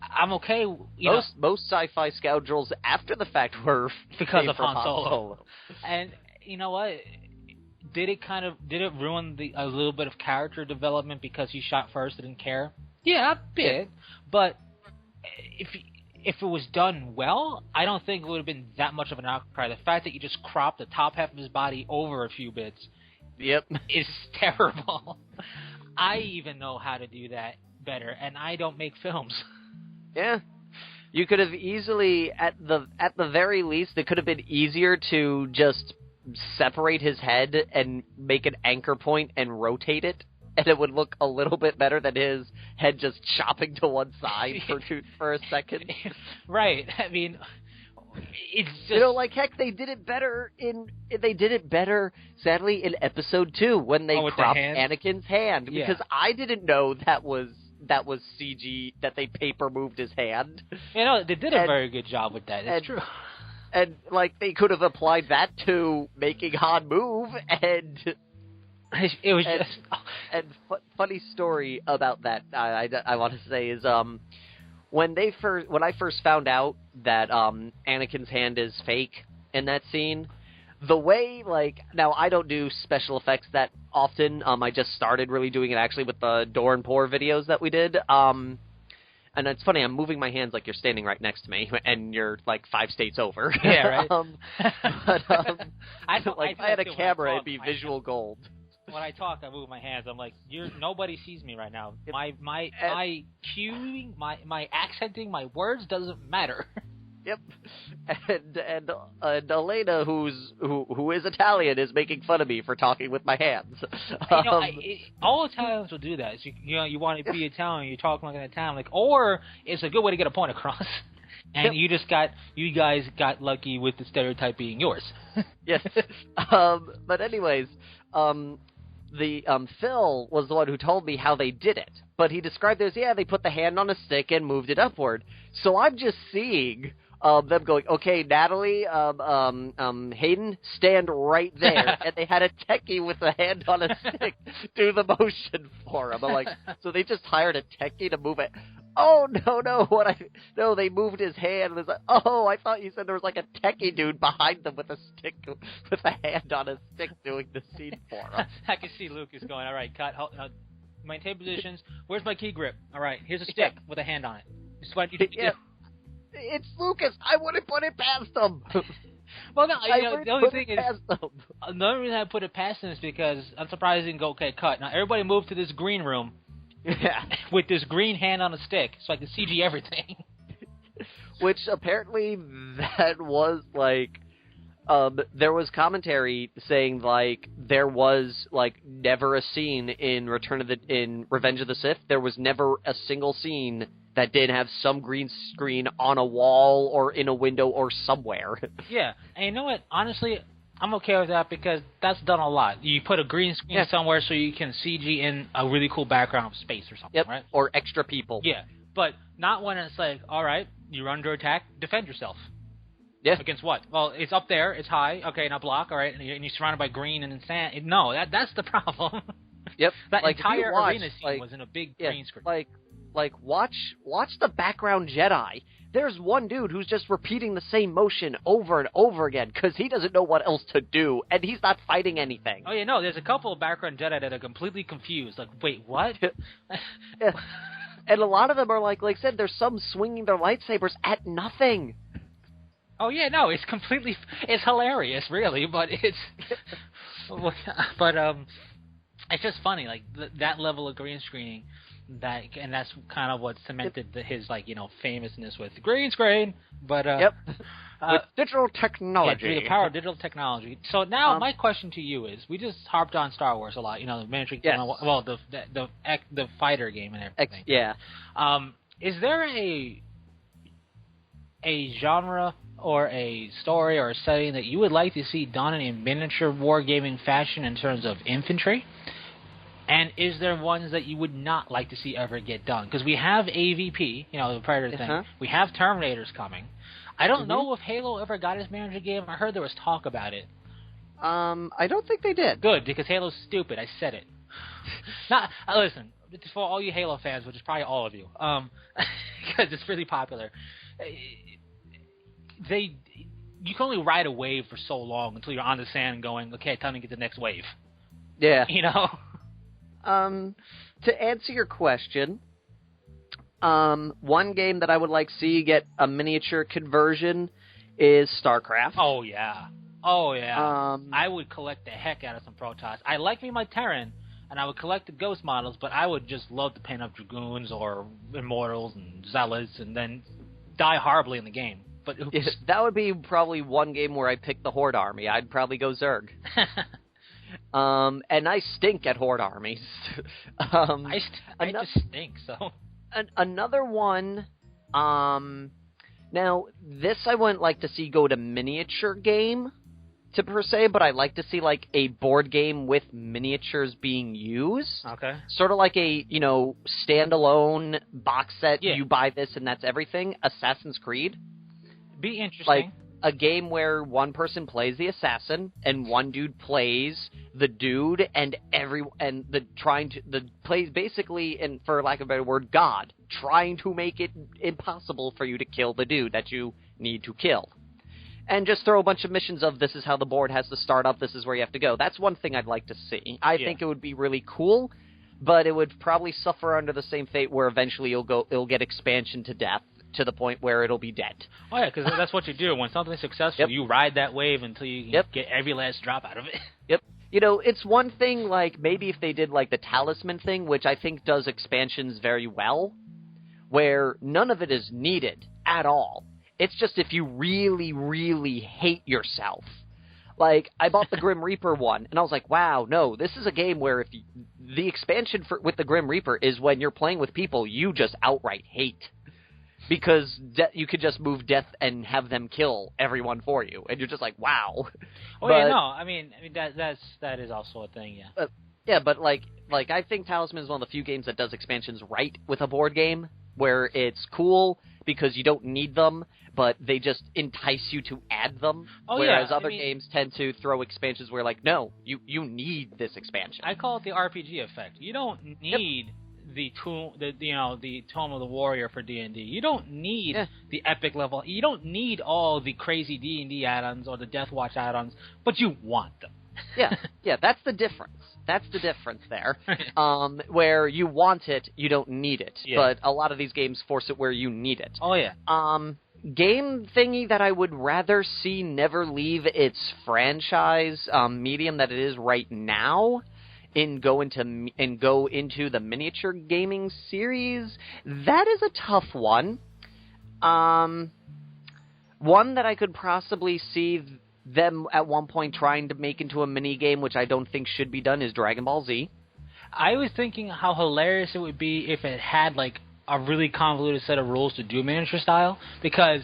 I'm okay. Most sci-fi scoundrels after the fact were because of Han Solo. And you know what? Did it ruin a little bit of character development because he shot first and didn't care? Yeah, a bit. But if it was done well, I don't think it would have been that much of an outcry. The fact that you just cropped the top half of his body over a few bits is terrible. I even know how to do that better, and I don't make films. Yeah. You could have easily, at the very least, it could have been easier to just separate his head and make an anchor point and rotate it, and it would look a little bit better than his head just chopping to one side for a second. Right. I mean, it's just... heck, they did it better, sadly, in Episode 2, when they cropped Anakin's hand, because I didn't know that was CG, that they paper moved his hand. They did a very good job with that. It's true. And, they could have applied that to making Han move, and... It was funny story about that, I want to say, is, when I first found out that, Anakin's hand is fake in that scene, the way, now I don't do special effects that often, I just started really doing it actually with the Door and Pour videos that we did, and it's funny, I'm moving my hands like you're standing right next to me, and you're 5 states over. Yeah, right. If I had a camera, it'd be visual gold. When I talk, I move my hands. I'm like, nobody sees me right now. My cueing, my accenting, my words doesn't matter. Yep, and Elena, who is Italian, is making fun of me for talking with my hands. All Italians will do that. So, you want to be Italian, you're talking like an Italian, or it's a good way to get a point across. And you guys got lucky with the stereotype being yours. Yes, but anyways, Phil was the one who told me how they did it, but he described it as, they put the hand on a stick and moved it upward. So I'm just seeing them going, okay, Natalie, Hayden, stand right there. And they had a techie with a hand on a stick do the motion for him. I'm like, so they just hired a techie to move it. Oh, no, they moved his hand. It was like, oh, I thought you said there was a techie dude behind them with a stick, with a hand on a stick doing the scene for him. I can see Lucas going, all right, cut, maintain positions. Where's my key grip? All right, here's a stick with a hand on it. This is what you do. It's Lucas. I wouldn't put it past him. Well, no, the only thing is, the only reason I put it past him is because I'm surprised he didn't go, okay, cut. Now, everybody move to this green room. Yeah. With this green hand on a stick, so I can CG everything. Which apparently that was there was commentary saying there was never a scene in Revenge of the Sith. There was never a single scene that didn't have some green screen on a wall or in a window or somewhere. Yeah, and you know what? Honestly, I'm okay with that because that's done a lot. You put a green screen somewhere so you can CG in a really cool background of space or something, right? Or extra people. Yeah, but not when it's all right, you're under attack, defend yourself. Yeah. Against what? Well, it's up there, it's high, okay, now block, all right, and you're surrounded by green and sand. No, that's the problem. Yep. That entire arena scene was in a big green screen. Watch the background Jedi. There's one dude who's just repeating the same motion over and over again because he doesn't know what else to do, and he's not fighting anything. Oh, yeah, no, there's a couple of background Jedi that are completely confused. Wait, what? Yeah. And a lot of them are like I said, there's some swinging their lightsabers at nothing. Oh, yeah, no, it's hilarious, really, but it's just funny, that level of green screening. And that's kind of what cemented his famousness with green screen. But with digital technology, through the power of digital technology. So now my question to you is: we just harped on Star Wars a lot, the miniature, the fighter game and everything. Yeah. Is there a genre or a story or a setting that you would like to see done in a miniature wargaming fashion in terms of infantry? And is there ones that you would not like to see ever get done? Because we have AVP, the Predator thing. We have Terminators coming. I don't know if Halo ever got its miniature game. I heard there was talk about it. I don't think they did. Good, because Halo's stupid. I said it. Listen, for all you Halo fans, which is probably all of you, because it's really popular, you can only ride a wave for so long until you're on the sand going, okay, time to get the next wave. Yeah. To answer your question, one game that I would like to see get a miniature conversion is StarCraft. Oh, yeah. I would collect the heck out of some Protoss. I like me my Terran, and I would collect the Ghost models, but I would just love to paint up Dragoons or Immortals and Zealots and then die horribly in the game. But that would be probably one game where I pick the Horde army. I'd probably go Zerg. And I stink at Horde armies. I just stink, so... Another one, now, this I wouldn't like to see go to miniature game, per se, but I'd like to see, like, a board game with miniatures being used. Okay. Sort of like a, standalone box set, you buy this and that's everything. Assassin's Creed. Be interesting. Like, a game where one person plays the assassin and one dude plays the dude plays basically, and for lack of a better word, God, trying to make it impossible for you to kill the dude that you need to kill. And just throw a bunch of missions of this is how the board has to start up, this is where you have to go. That's one thing I'd like to see. I think it would be really cool, but it would probably suffer under the same fate where eventually it'll get expansion to death, to the point where it'll be dead. Oh, yeah, because that's what you do. When something's successful, you ride that wave until you can get every last drop out of it. Yep. It's one thing, like, maybe if they did, like, the Talisman thing, which I think does expansions very well, where none of it is needed at all. It's just if you really, really hate yourself. Like, I bought the Grim Reaper one, and I was like, wow, no, this is a game where the expansion with the Grim Reaper is when you're playing with people you just outright hate. Because you could just move death and have them kill everyone for you, and you're just like, wow. Oh, yeah, no, I mean that is also a thing, yeah. But like I think Talisman is one of the few games that does expansions right with a board game, where it's cool because you don't need them, but they just entice you to add them. Oh, whereas other games tend to throw expansions where, like, no, you need this expansion. I call it the RPG effect. You don't need the Tome of the Warrior for D&D. You don't need the epic level. You don't need all the crazy D&D add-ons or the Death Watch add-ons, but you want them. yeah, that's the difference. That's the difference there. Where you want it, you don't need it. Yeah. But a lot of these games force it where you need it. Oh, yeah. Game thingy that I would rather see never leave its franchise medium that it is right now and go into the miniature gaming series, that is a tough one. One that I could possibly see them at one point trying to make into a mini game, which I don't think should be done, is Dragon Ball Z. I was thinking how hilarious it would be if it had like a really convoluted set of rules to do miniature style, because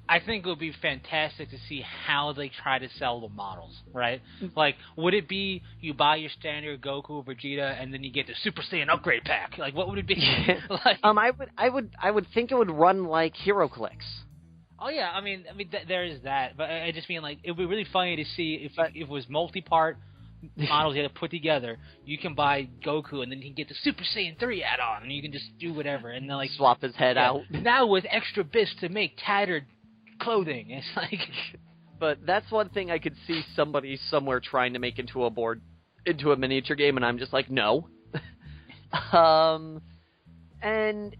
I think it would be fantastic to see how they try to sell the models, right? Like, would it be you buy your standard Goku or Vegeta and then you get the Super Saiyan upgrade pack? Like, what would it be? Like, I would think it would run like HeroClix. Oh yeah, I mean, there is that, but I just mean like it would be really funny to see if it was multi-part models you had to put together. You can buy Goku and then you can get the Super Saiyan 3 add-on, and you can just do whatever, and then like swap his head out. Now with extra bits to make tattered clothing. It's like, but that's one thing I could see somebody somewhere trying to make into a miniature game, and I'm just like, no. And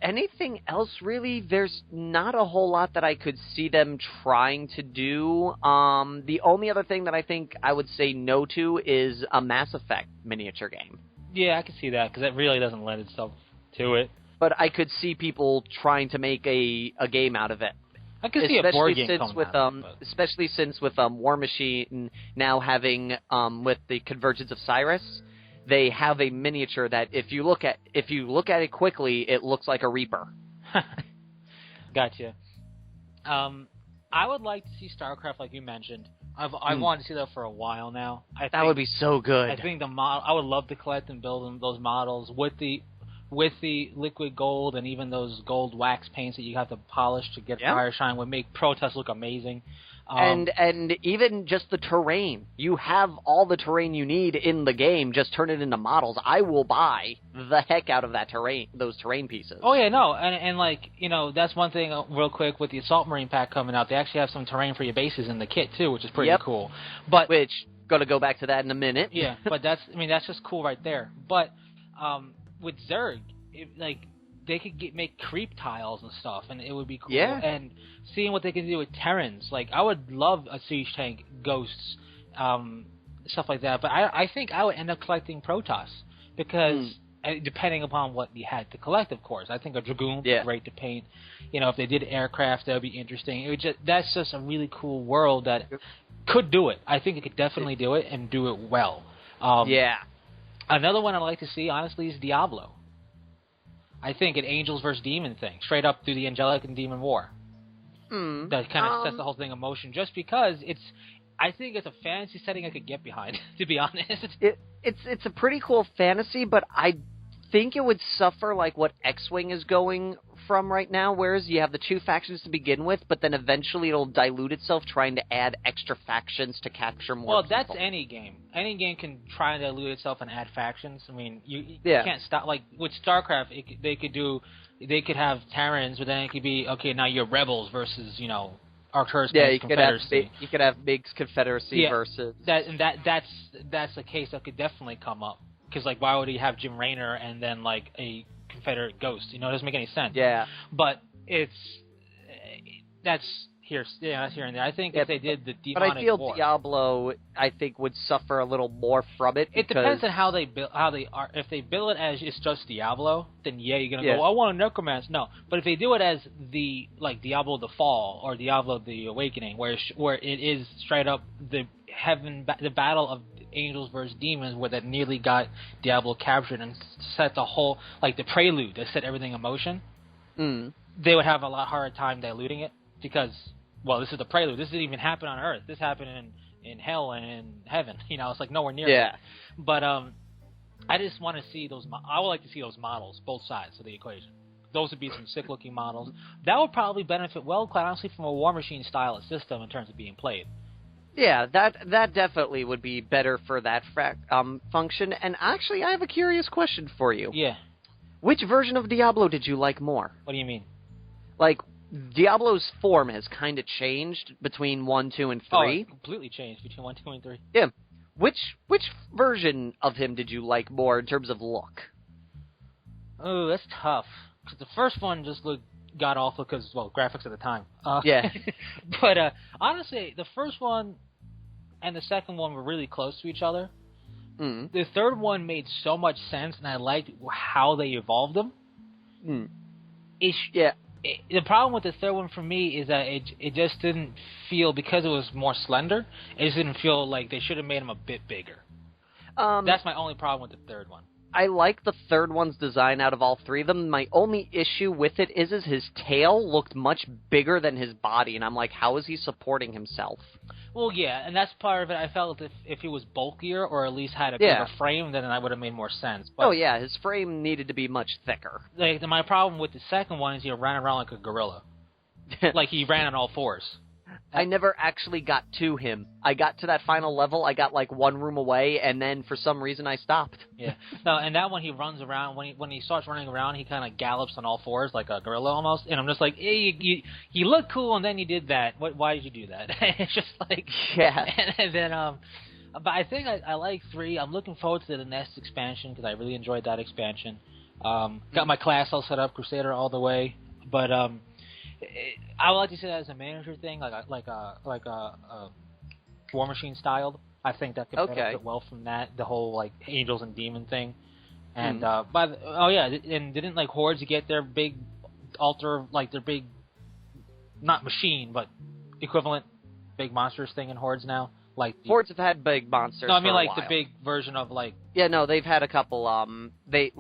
anything else, really, there's not a whole lot that I could see them trying to do. The only other thing that I think I would say no to is a Mass Effect miniature game. Yeah, I can see that, because it really doesn't lend itself to it. But I could see people trying to make a game out of it. I could see a board game especially since with Warmachine now having with the Convergence of Cyrus, they have a miniature that if you look at it quickly, it looks like a Reaper. Gotcha. I would like to see StarCraft, like you mentioned. I've wanted to see that for a while now. That would be so good. I think I would love to collect and build those models with the liquid gold and even those gold wax paints that you have to polish to get fire shine would make Protest look amazing. And even just the terrain. You have all the terrain you need in the game. Just turn it into models. I will buy the heck out of those terrain pieces. Oh, yeah, no. And like, that's one thing real quick with the Assault Marine pack coming out. They actually have some terrain for your bases in the kit, too, which is pretty cool. Which, going to go back to that in a minute. Yeah, but that's just cool right there. But with Zerg, they could make creep tiles and stuff, and it would be cool. Yeah. And seeing what they can do with Terrans, I would love a siege tank, ghosts, stuff like that. But I think I would end up collecting Protoss because depending upon what you had to collect, of course. I think a Dragoon would be great to paint. If they did aircraft, that would be interesting. That's just a really cool world that could do it. I think it could definitely do it and do it well. Another one I'd like to see, honestly, is Diablo. I think an angels versus demon thing, straight up through the angelic and demon war. That kind of sets the whole thing in motion, just because I think it's a fantasy setting I could get behind, to be honest. It's a pretty cool fantasy, but I think it would suffer like what X-Wing is going from right now, whereas you have the two factions to begin with, but then eventually it'll dilute itself trying to add extra factions to capture more people. That's any game. Any game can try and dilute itself and add factions. I mean, you can't stop. Like, with StarCraft, they could have Terrans, but then it could be, okay, now you're Rebels versus, Arcturus Confederacy. You could have Mixed Confederacy versus... That's a case that could definitely come up. Because, why would he have Jim Raynor and then, a Confederate ghost? It doesn't make any sense. Yeah. But that's here and there. I think if they did the demonic But I feel war, Diablo, I think, would suffer a little more from it. It depends on how they are. If they build it as it's just Diablo, then you're gonna go, I want a necromancer. No, but if they do it as Diablo the Fall or Diablo the Awakening, where it is straight up the battle of angels versus demons, where that nearly got Diablo captured and set the whole the prelude that set everything in motion. They would have a lot harder time diluting it because, this is the prelude. This didn't even happen on Earth. This happened in hell and in heaven. It's nowhere near. Yeah. It. But I just want to see those. I would like to see those models, both sides of the equation. Those would be some sick looking models. That would probably benefit quite honestly, from a Warmachine style of system in terms of being played. Yeah, that definitely would be better for that function. And actually, I have a curious question for you. Yeah. Which version of Diablo did you like more? What do you mean? Diablo's form has kind of changed between 1, 2, and 3. Oh, it completely changed between 1, 2, and 3. Yeah. Which version of him did you like more in terms of look? Oh, that's tough. Because the first one just looked god-awful because, graphics at the time. Yeah. But honestly, the first one and the second one were really close to each other. The third one made so much sense, and I liked how they evolved them. The problem with the third one for me is that it just didn't feel, because it was more slender, it just didn't feel like they should have made him a bit bigger. That's my only problem with the third one. I like the third one's design out of all three of them. My only issue with it is his tail looked much bigger than his body, and I'm like, how is he supporting himself? Well, yeah, and that's part of it. I felt if he was bulkier or at least had a bigger frame, then that would have made more sense. But, his frame needed to be much thicker. My problem with the second one is he ran around like a gorilla. He ran on all fours. I never actually got to him. I got to that final level, I got one room away, and then for some reason I stopped. Yeah. No, and that one he runs around, when he starts running around, he kind of gallops on all fours like a gorilla almost, and I'm just like, hey, you look cool, and then you did that. Why did you do that? It's just Yeah. And then, but I think I like 3. I'm looking forward to the next expansion, because I really enjoyed that expansion. Got my class all set up, Crusader all the way, but, I would like to see that as a manager thing, like a Warmachine styled. I think that could benefit well from that, the whole angels and demon thing. And and didn't Hordes get their big altar, their big, not machine, but equivalent big monsters thing in Hordes now? Hordes have had big monsters. No, I mean for a while. the big version of Yeah, no, they've had a couple. They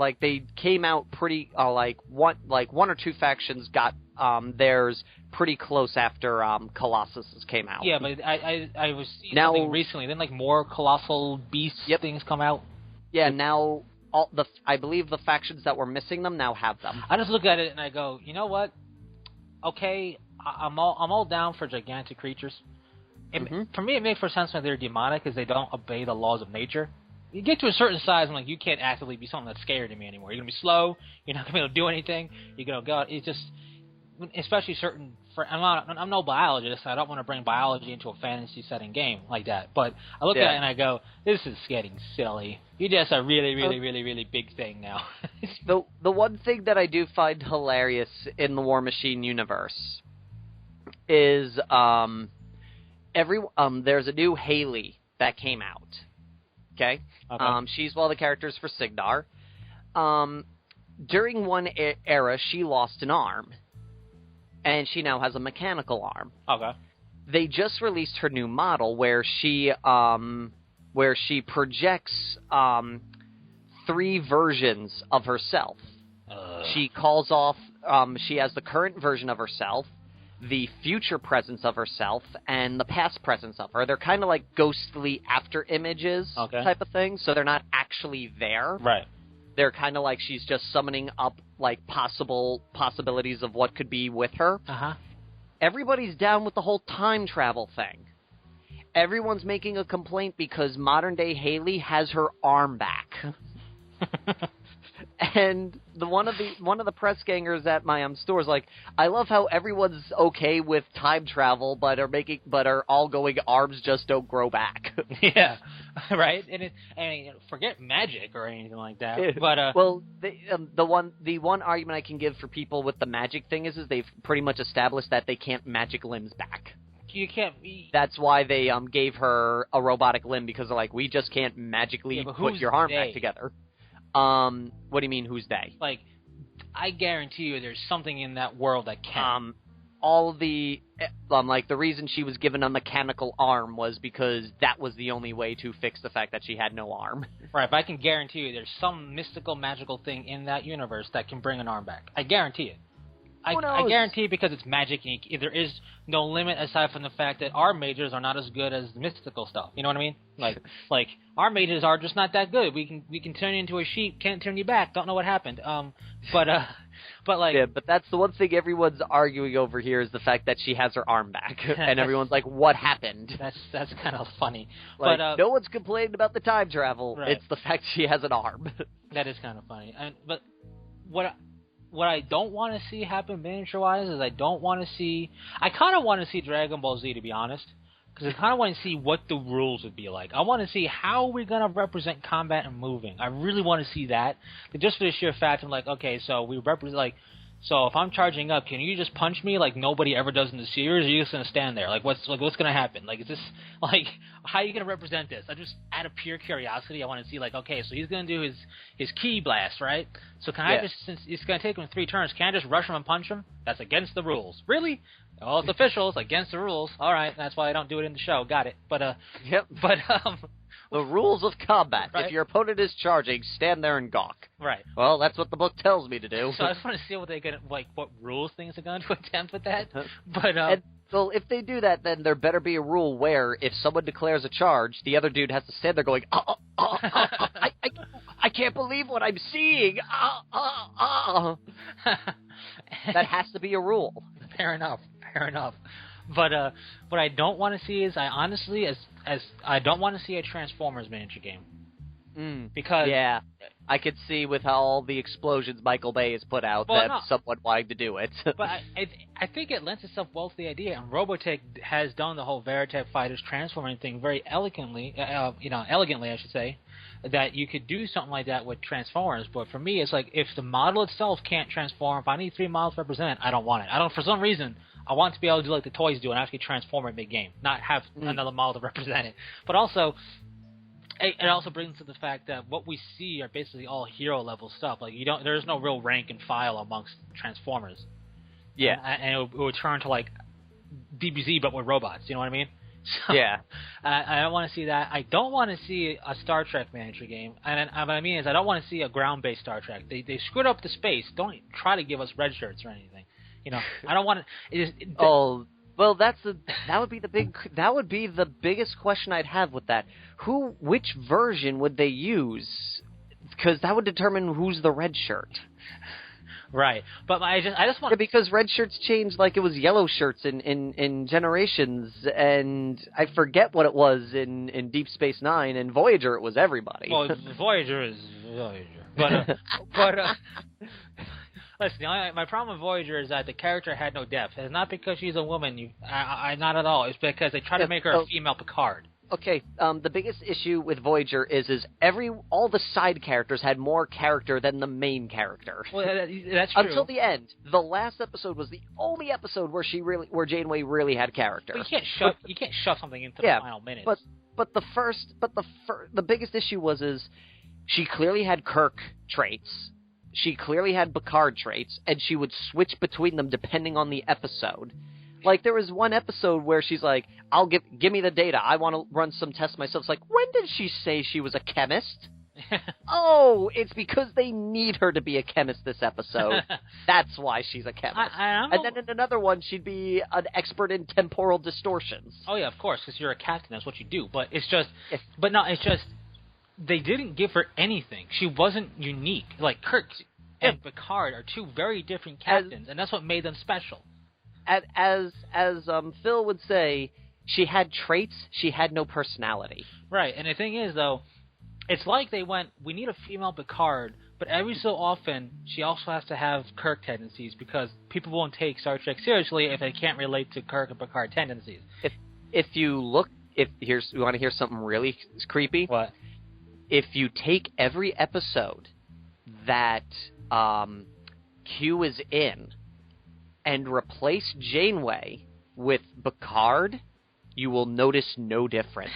came out pretty one or two factions got theirs pretty close after Colossus came out. Yeah, but I was seeing something recently. Then like more colossal beast things come out. Yeah, now I believe the factions that were missing them now have them. I just look at it and I go, you know what? Okay, I'm all down for gigantic creatures. For me, it makes more sense when they're demonic because they don't obey the laws of nature. You get to a certain size and like you can't actively be something that's scary to me anymore. You're gonna be slow. You're not gonna be able to do anything. You're gonna go. It's just, especially certain. I'm no biologist. I don't want to bring biology into a fantasy setting game like that. But I look at it and I go, this is getting silly. You're just a really, really, really, really big thing now. The one thing that I do find hilarious in the Warmachine universe is there's a new Haley that came out. Okay. She's one of the characters for Signar. During one era, she lost an arm. And she now has a mechanical arm. Okay. They just released her new model where she projects 3 versions of herself. She calls off. She has the current version of herself, the future presence of herself, and the past presence of her. They're kind of like ghostly after images type of thing, so they're not actually there. Right. They're kind of like she's just summoning up like possibilities of what could be with her. Everybody's down with the whole time travel thing. Everyone's making a complaint because modern day Haley has her arm back. And one of the press gangers at my store is like, I love how everyone's okay with time travel, but are all going, arms just don't grow back. Yeah, right. And forget magic or anything like that. But well, the one argument I can give for people with the magic thing is they've pretty much established that they can't magic limbs back. You can't. That's why they gave her a robotic limb, because they're like, we just can't magically put your arm back together. What do you mean, who's they? Like, I guarantee you there's something in that world that can. All the, like, the reason she was given a mechanical arm was because that was the only way to fix the fact that she had no arm. Right, but I can guarantee you there's some mystical, magical thing in that universe that can bring an arm back. I guarantee it. I guarantee it because it's magic, and there is no limit aside from the fact that our mages are not as good as the mystical stuff. You know what I mean? Like our mages are just not that good. We can turn you into a sheep, can't turn you back. Don't know what happened. But like, yeah, but that's the one thing everyone's arguing over here is the fact that she has her arm back, and everyone's like, what happened? That's kind of funny. Like, but no one's complaining about the time travel. Right. It's the fact she has an arm. That is kind of funny. But what I don't want to see happen miniature-wise is I kind of want to see Dragon Ball Z, to be honest, because I kind of want to see what the rules would be like. I want to see how we're going to represent combat and moving. I really want to see that. But just for the sheer fact, I'm like, okay, so we represent, like, so if I'm charging up, can you just punch me like nobody ever does in the series, or are you just going to stand there? Like, what's going to happen? Like, is this, like, how are you going to represent this? I just, out of pure curiosity, I want to see, like, okay, so he's going to do his ki blast, right? So can I just, since it's going to take him 3 turns, can I just rush him and punch him? That's against the rules. Really? Well, it's official. It's against the rules. All right, that's why I don't do it in the show. Got it. But, the rules of combat. Right? If your opponent is charging, stand there and gawk. Right. Well, that's what the book tells me to do. So I just want to see what what rules things are going to attempt with that. But well, if they do that, then there better be a rule where if someone declares a charge, the other dude has to stand there going, I can't believe what I'm seeing. That has to be a rule. Fair enough. But what I don't want to see is, I don't want to see a Transformers miniature game. Because I could see with how all the explosions Michael Bay has put out someone wanting to do it. But I think it lends itself well to the idea, and Robotech has done the whole Veritech Fighters transforming thing very elegantly, I should say, that you could do something like that with Transformers. But for me, it's like, if the model itself can't transform, if I need 3 models to represent it, I don't want it. For some reason, I want to be able to do like the toys do and actually transform it mid-game, not have another model to represent it. But also, it also brings to the fact that what we see are basically all hero-level stuff. Like, there's no real rank and file amongst Transformers. Yeah. And it would turn to, like, DBZ, but with robots, you know what I mean? So, yeah. I don't want to see that. I don't want to see a Star Trek miniature game. And what I mean is, I don't want to see a ground-based Star Trek. They screwed up the space. Don't try to give us red shirts or anything. I don't want to. Oh, well, that would be the biggest question I'd have with that. Which version would they use? Because that would determine who's the red shirt. Right, but I just want because red shirts changed like it was yellow shirts in Generations, and I forget what it was in Deep Space Nine and Voyager. It was everybody. Well, Voyager is Voyager, but listen, my problem with Voyager is that the character had no depth. It's not because she's a woman. Not at all. It's because they try to make her a female Picard. Okay, the biggest issue with Voyager is all the side characters had more character than the main character. Well, that's true. Until the end. The last episode was the only episode where Janeway really had character. But you can't shove something into the final minutes. But the biggest issue is she clearly had Kirk traits. She clearly had Picard traits, and she would switch between them depending on the episode. Like, there was one episode where she's like, give me the data. I want to run some tests myself. It's like, when did she say she was a chemist? Oh, it's because they need her to be a chemist this episode. That's why she's a chemist. And then in another one, she'd be an expert in temporal distortions. Oh, yeah, of course, because you're a captain. That's what you do. But it's just, they didn't give her anything. She wasn't unique. Like, Kirk and Picard are two very different captains, and that's what made them special. As Phil would say, she had traits, she had no personality. Right, and the thing is, though, it's like they went, we need a female Picard, but every so often, she also has to have Kirk tendencies, because people won't take Star Trek seriously if they can't relate to Kirk and Picard tendencies. You want to hear something really creepy? What? If you take every episode that Q is in, and replace Janeway with Picard, you will notice no difference.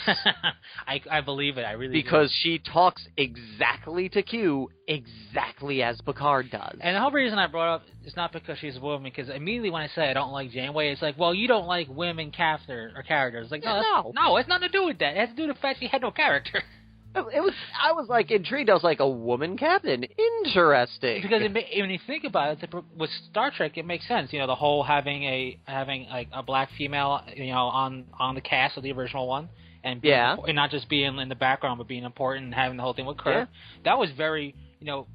I believe it. I really because she talks exactly to Q, exactly as Picard does. And the whole reason I brought up is not because she's a woman, because immediately when I say I don't like Janeway, it's like, well, you don't like women characters. Like, no, it's nothing to do with that. It has to do with the fact she had no character. I was like intrigued. I was like, a woman captain? Interesting. Because when you think about it, with Star Trek, it makes sense. The whole having like a black female, on the cast of the original one, and not just being in the background, but being important and having the whole thing with Kirk. Yeah. That was very,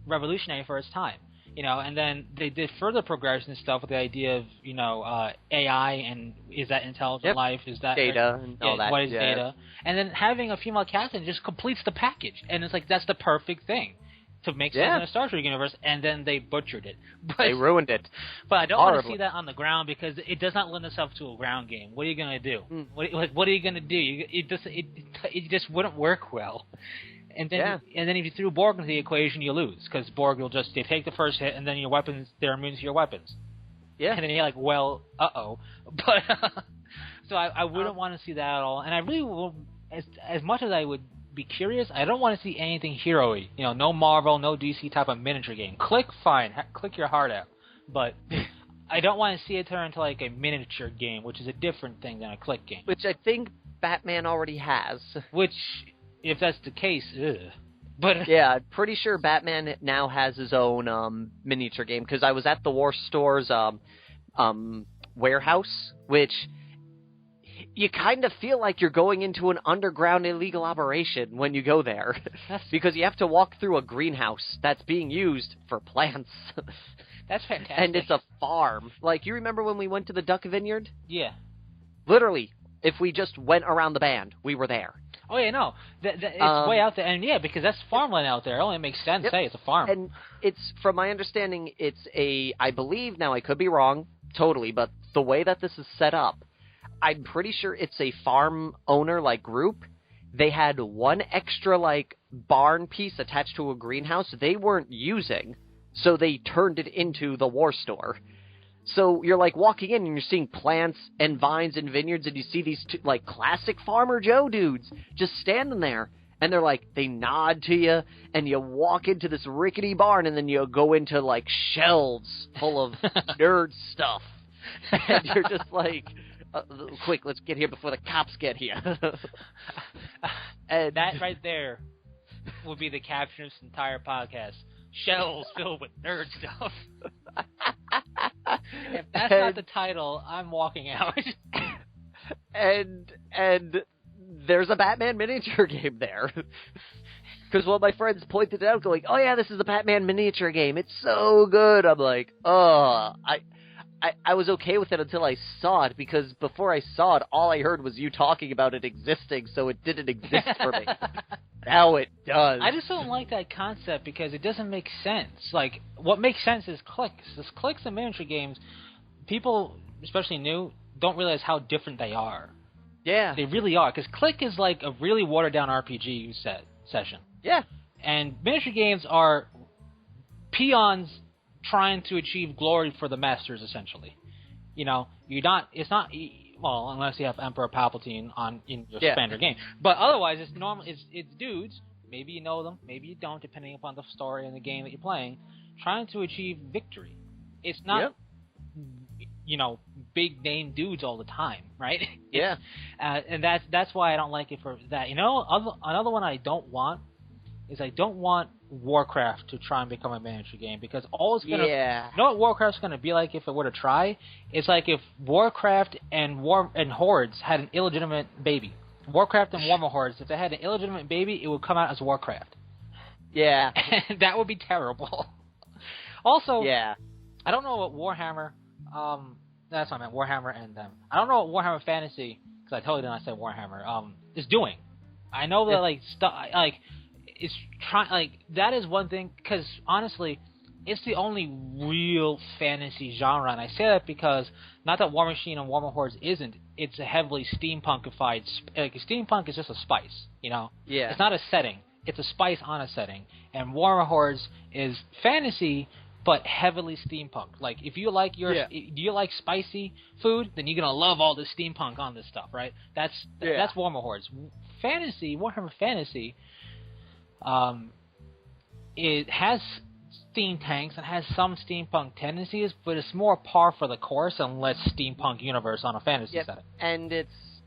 revolutionary for its time. And then they did further progression and stuff with the idea of, AI and is that intelligent life? Is that data and all that? What is data? And then having a female captain just completes the package. And it's like, that's the perfect thing to make sense in a Star Trek universe. And then they butchered it. They ruined it. But I don't want to see that on the ground because it does not lend itself to a ground game. What are you going to do? What are you going to do? It just wouldn't work well. And then if you threw Borg into the equation, you lose, because Borg will they take the first hit, and then your weapons, they're immune to your weapons. Yeah. And then you're like, well, uh-oh. But, so I wouldn't want to see that at all. And I really will, as much as I would be curious, I don't want to see anything hero-y. No Marvel, no DC type of miniature game. Click, fine. Click your heart out. But I don't want to see it turn into like a miniature game, which is a different thing than a click game. Which I think Batman already has. Which... if that's the case, But yeah, I'm pretty sure Batman now has his own miniature game, because I was at the War Store's warehouse, which you kind of feel like you're going into an underground illegal operation when you go there, because you have to walk through a greenhouse that's being used for plants. That's fantastic. And it's a farm. Like, you remember when we went to the Duck Vineyard? Yeah. Literally, if we just went around the band, we were there. Oh, yeah, no. It's way out there. And, because that's farmland out there. It only makes sense. Hey, it's a farm. And it's, from my understanding, it's I believe, now I could be wrong, totally, but the way that this is set up, I'm pretty sure it's a farm owner, group. They had one extra, barn piece attached to a greenhouse they weren't using, so they turned it into the War Store. So you're walking in and you're seeing plants and vines and vineyards, and you see these two, classic Farmer Joe dudes just standing there, and they nod to you, and you walk into this rickety barn, and then you go into shelves full of nerd stuff, and you're just quick, let's get here before the cops get here. And that right there would be the caption of this entire podcast: shelves filled with nerd stuff. If that's not the title, I'm walking out. and there's a Batman miniature game there. Because one of my friends pointed it out, going, "Oh yeah, this is a Batman miniature game. It's so good." I'm like, "Oh, I was okay with it until I saw it, because before I saw it, all I heard was you talking about it existing, so it didn't exist for me. Now it does." I just don't like that concept because it doesn't make sense. Like, what makes sense is clicks. This clicks and miniature games, people, especially new, don't realize how different they are. Yeah. They really are, because Click is like a really watered-down RPG session. Yeah. And miniature games are peons trying to achieve glory for the masters, essentially. You know, it's not, well, unless you have Emperor Palpatine in your standard game. But otherwise, it's dudes, maybe you know them, maybe you don't, depending upon the story and the game that you're playing, trying to achieve victory. It's not, big name dudes all the time, right? Yeah. And that's why I don't like it for that. Another one I don't want is I don't want Warcraft to try and become a miniature game, because all it's gonna, you know what Warcraft's gonna be like if it were to try? It's like if Warcraft and Hordes had an illegitimate baby. Warcraft and Warhammer Hordes, if they had an illegitimate baby, it would come out as Warcraft. Yeah. And that would be terrible. Also, yeah. I don't know what Warhammer, that's what I meant, Warhammer and them. I don't know what Warhammer Fantasy, because I totally did not say Warhammer, is doing. I know that, it's trying, that is one thing, because honestly, it's the only real fantasy genre, and I say that because, not that Warmachine and Warhammer Hordes isn't, it's a heavily steampunkified, steampunk is just a spice, Yeah. It's not a setting, it's a spice on a setting, and Warhammer Hordes is fantasy, but heavily steampunk. Like, if you like do you like spicy food, then you're gonna love all the steampunk on this stuff, right? That's Warhammer Hordes. Warhammer Fantasy, it has steam tanks and has some steampunk tendencies, but it's more par for the course and less steampunk universe on a fantasy setting.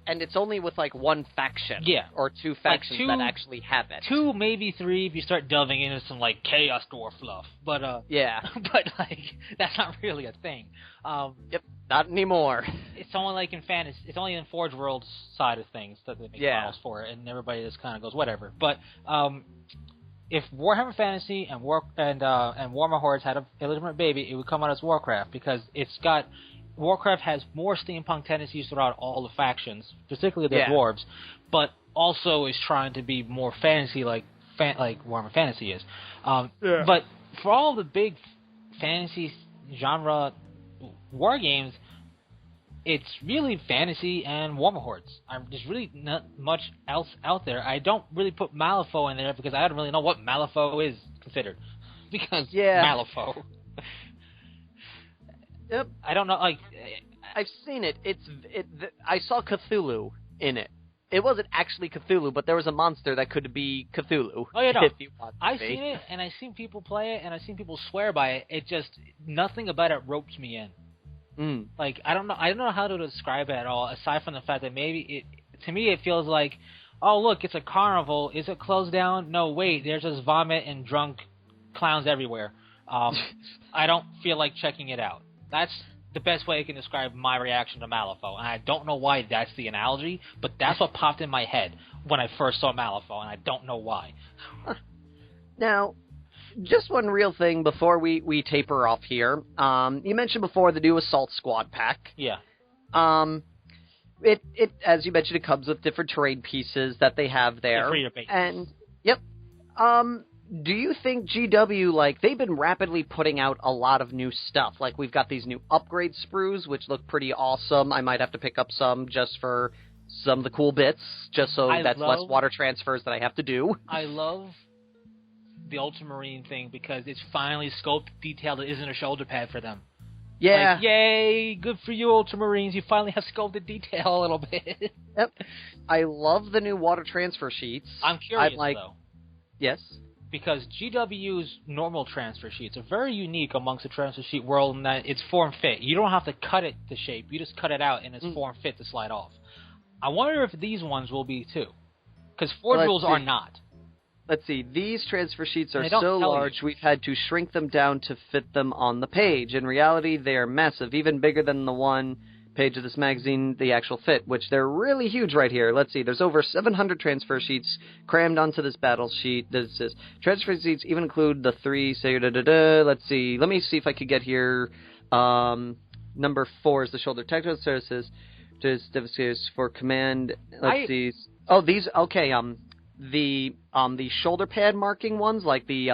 And it's only with one faction, or two factions that actually have it. 2, maybe 3 if you start delving into some Chaos Dwarf fluff. But but that's not really a thing. Not anymore. It's only in fantasy. It's only in Forge World's side of things that they make models for it, and everybody just kind of goes whatever. But if Warhammer Fantasy and Warhammer Hordes had a illegitimate baby, it would come out as Warcraft, because Warcraft has more steampunk tendencies throughout all the factions, particularly the dwarves, but also is trying to be more fantasy like Warhammer Fantasy is. But for all the big fantasy genre war games, it's really fantasy and Warhammer Hordes. There's really not much else out there. I don't really put Malifaux in there because I don't really know what Malifaux is considered. Because Malifaux. Yep. I don't know. I've seen it. I saw Cthulhu in it. It wasn't actually Cthulhu, but there was a monster that could be Cthulhu. Oh yeah, no. If you want to I've seen it, and I've seen people play it, and I've seen people swear by it. It just nothing about it ropes me in. I don't know how to describe it at all, aside from the fact that maybe to me it feels like, oh look, it's a carnival. Is it closed down? No, wait, there's just vomit and drunk clowns everywhere. I don't feel like checking it out. That's the best way I can describe my reaction to Malifaux, and I don't know why that's the analogy, but that's what popped in my head when I first saw Malifaux, and I don't know why. Now, just one real thing before we taper off here. You mentioned before the new Assault Squad pack. Yeah. It as you mentioned, it comes with different terrain pieces that they have there. And yep. Do you think GW, they've been rapidly putting out a lot of new stuff? We've got these new upgrade sprues, which look pretty awesome. I might have to pick up some just for some of the cool bits, just so that's less water transfers that I have to do. I love the Ultramarine thing because it's finally sculpt detail that isn't a shoulder pad for them. Yeah. Yay, good for you, Ultramarines. You finally have sculpted detail a little bit. Yep. I love the new water transfer sheets. I'm curious, though. Yes? Because GW's normal transfer sheets are very unique amongst the transfer sheet world in that it's form fit. You don't have to cut it to shape. You just cut it out and it's form fit to slide off. I wonder if these ones will be too. Because Forge rules are not. let's see. These transfer sheets are And they don't so tell large, you. we've had to shrink them down to fit them on the page. In reality, they are massive, even bigger than the one page of this magazine, the actual fit, which they're really huge right here. Let's see. There's over 700 transfer sheets crammed onto this battle sheet. This is transfer sheets even include the 3, say, let's see. Let me see if I could get here. Number 4 is the shoulder technical services. For command, let's see. Oh, these, okay, the shoulder pad marking ones, like the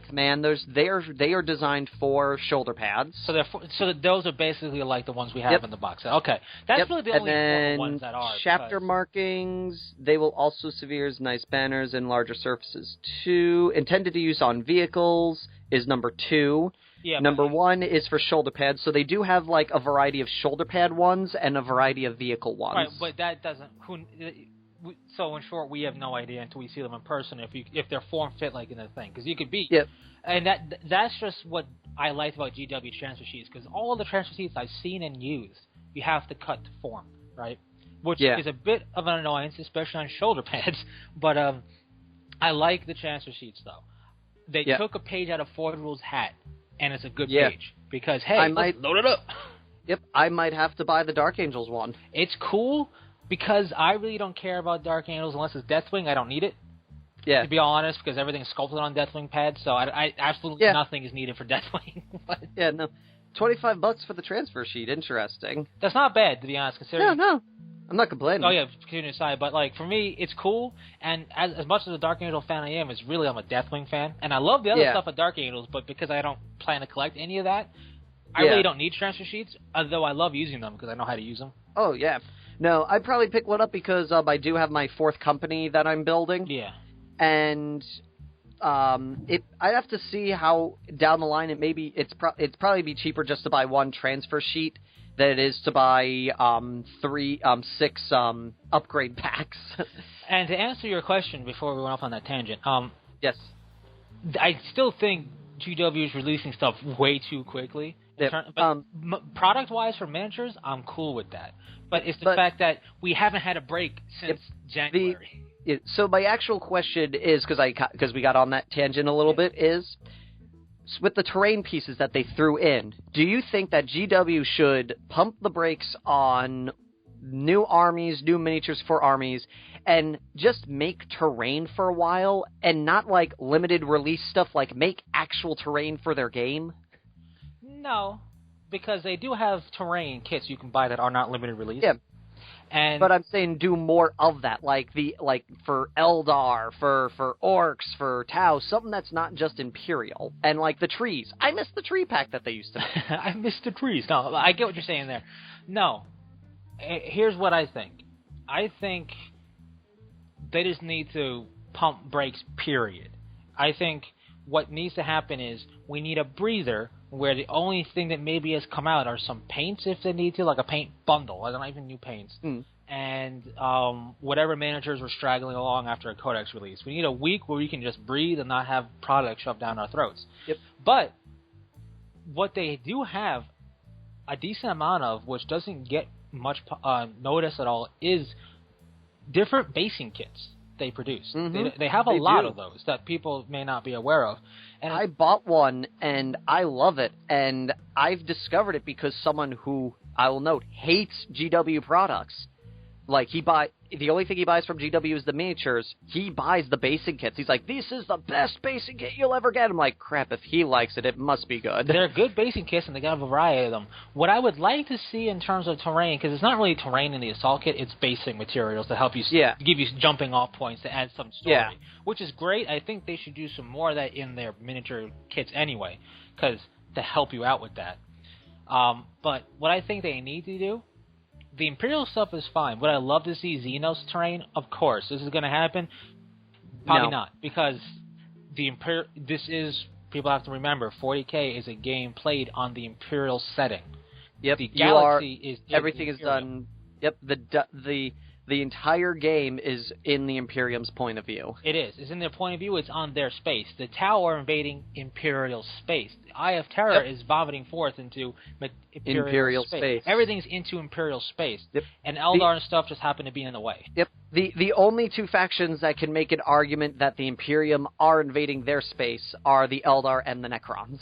commanders, they are designed for shoulder pads. So those are basically like the ones we have in the box. Okay, that's really the only important ones that are. Chapter markings, they will also severe as nice banners and larger surfaces too. Intended to use on vehicles is number 2. Yeah, number 1 is for shoulder pads, so they do have like a variety of shoulder pad ones and a variety of vehicle ones. Right, but that doesn't. So in short, we have no idea until we see them in person if they're form fit like in the thing, because you could be. Yep. And that's just what I liked about GW transfer sheets, because all of the transfer sheets I've seen and used, you have to cut to form, right? Which is a bit of an annoyance, especially on shoulder pads. But I like the transfer sheets though. They took a page out of Ford Rule's hat, and it's a good page because let's load it up. Yep, I might have to buy the Dark Angels one. It's cool. Because I really don't care about Dark Angels unless it's Deathwing. I don't need it. Yeah. To be honest, because everything's sculpted on Deathwing pads, so I absolutely nothing is needed for Deathwing. Yeah, no. $25 for the transfer sheet. Interesting. That's not bad, to be honest. Considering... No. I'm not complaining. Oh, yeah, continue aside. But, like, for me, it's cool. And as much as a Dark Angel fan I am, I'm a Deathwing fan. And I love the other stuff of Dark Angels, but because I don't plan to collect any of that, I really don't need transfer sheets, although I love using them because I know how to use them. Oh, yeah. No, I'd probably pick one up because I do have my 4th company that I'm building. Yeah. And I'd have to see how down the line it's probably be cheaper just to buy one transfer sheet than it is to buy 6 upgrade packs. And to answer your question before we went off on that tangent, yes, I still think GW is releasing stuff way too quickly. Yep. Product-wise for miniatures, I'm cool with that. But it's the fact that we haven't had a break since January. So my actual question is, because we got on that tangent a little bit, is with the terrain pieces that they threw in, do you think that GW should pump the brakes on new armies, new miniatures for armies, and just make terrain for a while, and not like limited release stuff, like make actual terrain for their game? No, because they do have terrain kits you can buy that are not limited release. Yeah. But I'm saying do more of that, like for Eldar, for Orcs, for Tau, something that's not just Imperial, and like the trees. I miss the tree pack that they used to make. I miss the trees. No, I get what you're saying there. No, here's what I think. I think they just need to pump brakes. Period. I think what needs to happen is we need a breather where the only thing that maybe has come out are some paints if they need to, like a paint bundle, like not even new paints, and whatever managers were straggling along after a Codex release. We need a week where we can just breathe and not have product shoved down our throats. Yep. But what they do have a decent amount of, which doesn't get much notice at all, is different basing kits they produce. Mm-hmm. They have a lot of those that people may not be aware of. And I bought one, and I love it, and I've discovered it because someone who, I will note, hates GW products. Like, the only thing he buys from GW is the miniatures. He buys the basing kits. He's like, this is the best basing kit you'll ever get. I'm like, crap, if he likes it, it must be good. They're good basing kits, and they got a variety of them. What I would like to see in terms of terrain, because it's not really terrain in the assault kit, it's basic materials to help you, give you jumping off points to add some story, which is great. I think they should do some more of that in their miniature kits anyway, because to help you out with that. But what I think they need to do, the Imperial stuff is fine. Would I love to see Xenos terrain? Of course. This is going to happen? Probably not, because people have to remember, 40K is a game played on the Imperial setting. Yep, the galaxy is everything is done. Yep, the The entire game is in the Imperium's point of view. It is. It's in their point of view. It's on their space. The Tau are invading Imperial space. The Eye of Terror is vomiting forth into Imperial space. Everything's into Imperial space. Yep. And Eldar and stuff just happen to be in the way. Yep. The only two factions that can make an argument that the Imperium are invading their space are the Eldar and the Necrons.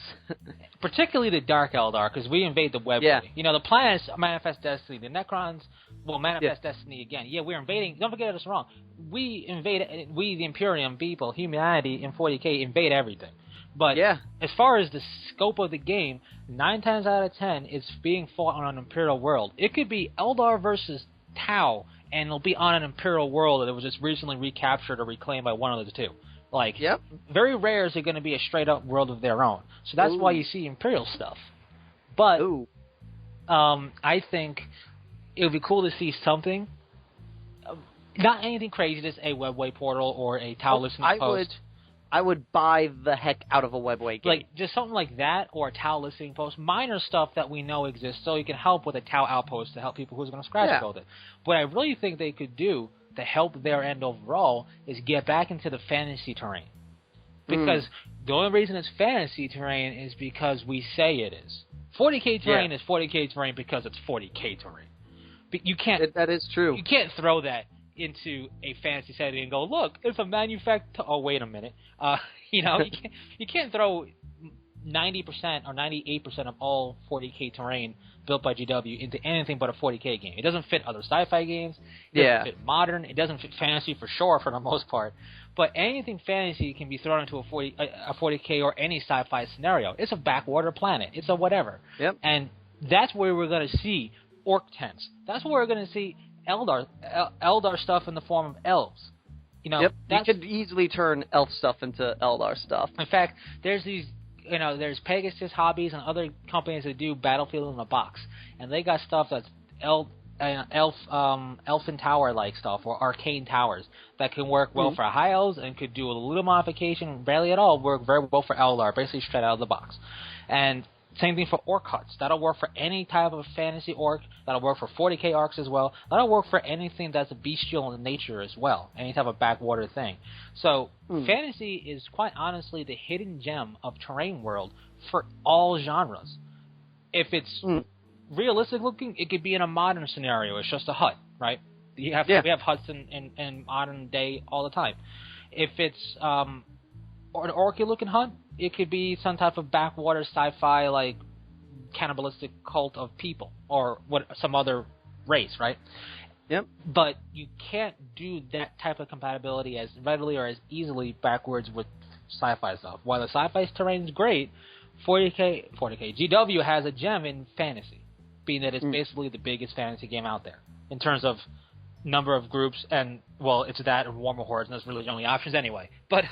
Particularly the Dark Eldar, because we invade the webway. Yeah. You know, the planets manifest destiny. The Necrons will manifest destiny again. Yeah, we're invading. Don't forget us wrong. We, the Imperium people, humanity in 40K, invade everything. But as far as the scope of the game, 9 times out of 10, it's being fought on an Imperial world. It could be Eldar versus Tau, and it'll be on an Imperial world that was just recently recaptured or reclaimed by one of the two. Like, very rare is it going to be a straight-up world of their own. So that's why you see Imperial stuff. But I think it would be cool to see something. Not anything crazy, just a webway portal or a Tau listening post. I would buy the heck out of a webway game. Like, just something like that, or a Tau listening post. Minor stuff that we know exists, so you can help with a Tau outpost to help people who's going to scratch build it. What I really think they could do to help their end overall is get back into the fantasy terrain. Because the only reason it's fantasy terrain is because we say it is. 40K terrain is 40K terrain because it's 40K terrain. But you can't... That is true. You can't throw that into a fantasy setting and go, look, it's a manufactured... Oh, wait a minute. You know, you can't throw 90% or 98% of all 40K terrain built by GW into anything but a 40K game. It doesn't fit other sci-fi games. It doesn't fit modern. It doesn't fit fantasy for sure for the most part. But anything fantasy can be thrown into a 40K or any sci-fi scenario. It's a backwater planet. It's a whatever. Yep. And that's where we're going to see orc tents. That's where we're going to see Eldar stuff in the form of elves. You know, you could easily turn elf stuff into Eldar stuff. In fact, there's these, you know, there's Pegasus Hobbies and other companies that do Battlefield in a Box, and they got stuff that's Elfin Tower-like stuff, or Arcane Towers, that can work well for High Elves and could do a little modification, barely at all, work very well for Eldar, basically straight out of the box. And same thing for orc huts. That'll work for any type of fantasy orc. That'll work for 40K orcs as well. That'll work for anything that's bestial in nature as well. Any type of backwater thing. So fantasy is quite honestly the hidden gem of terrain world for all genres. If it's realistic looking, it could be in a modern scenario. It's just a hut, right? We have huts in modern day all the time. If it's an orky looking hut, it could be some type of backwater sci-fi, like, cannibalistic cult of people, or some other race, right? Yep. But you can't do that type of compatibility as readily or as easily backwards with sci-fi stuff. While the sci-fi terrain is great, 40K, GW has a gem in fantasy, being that it's basically the biggest fantasy game out there, in terms of number of groups, and, well, it's that and Warmer Hordes, and that's really the only options anyway. But,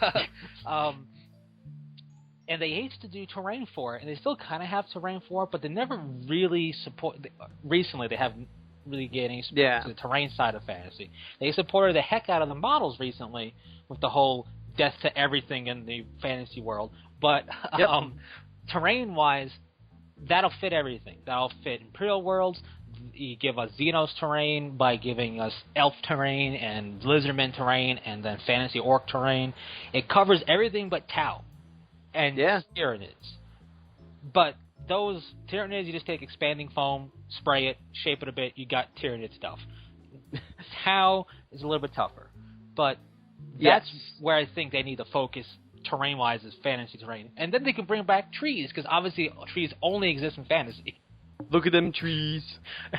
and they used to do terrain for it, and they still kind of have terrain for it, but they never really support... Recently, they haven't really get any support to the terrain side of fantasy. They supported the heck out of the models recently with the whole death to everything in the fantasy world. But terrain-wise, that'll fit everything. That'll fit Imperial worlds. You give us Xenos terrain by giving us Elf terrain and Lizardmen terrain and then Fantasy Orc terrain. It covers everything but Tau and Tyranids. But those Tyranids, you just take expanding foam, spray it, shape it a bit, you got Tyranid stuff. Tau is a little bit tougher. But that's where I think they need to focus terrain-wise is fantasy terrain. And then they can bring back trees, because obviously trees only exist in fantasy. Look at them trees.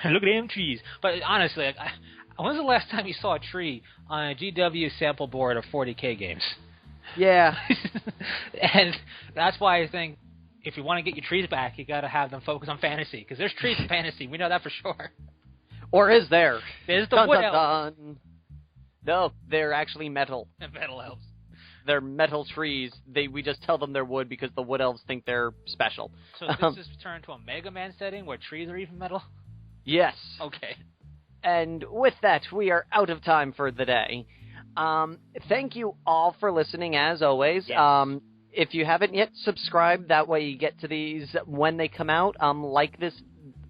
Look at them trees. But honestly, like, when's the last time you saw a tree on a GW sample board of 40K games? Yeah. And that's why I think if you want to get your trees back, you got to have them focus on fantasy, because there's trees in fantasy. We know that for sure. Or is there? There's the wood elves. No, they're actually metal. Metal elves. They're metal trees. We just tell them they're wood because the wood elves think they're special. So this has turned to a Mega Man setting where trees are even metal? Yes. Okay. And with that, we are out of time for the day. Thank you all for listening, as always. Yes. If you haven't yet subscribed, that way you get to these when they come out. Like this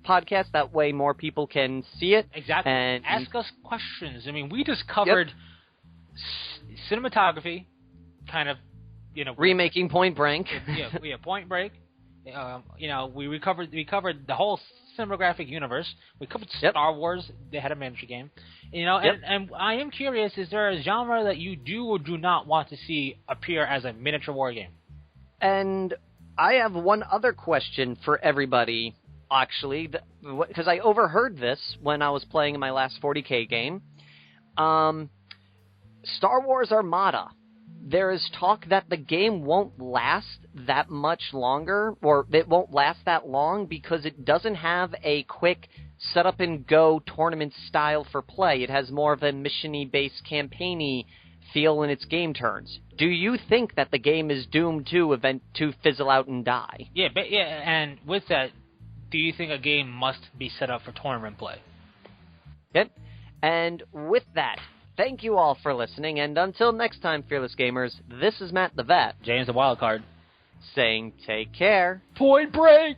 podcast. That way more people can see it. Exactly. And ask us questions. I mean, we just covered cinematography, kind of, remaking Point Break. yeah, Point Break. We covered the whole cinematographic universe. We covered Star Wars. They had a miniature game. And I am curious: is there a genre that you do or do not want to see appear as a miniature war game? And I have one other question for everybody, actually, because I overheard this when I was playing in my last 40K game. Star Wars Armada. There is talk that the game won't last that much longer, or it won't last that long because it doesn't have a quick set-up-and-go tournament style for play. It has more of a mission-y based campaign-y feel in its game turns. Do you think that the game is doomed to fizzle out and die? Yeah, and with that, do you think a game must be set up for tournament play? Yep. And with that, thank you all for listening, and until next time, Fearless Gamers, this is Matt the Vet. James the Wildcard. Saying take care. Point Break!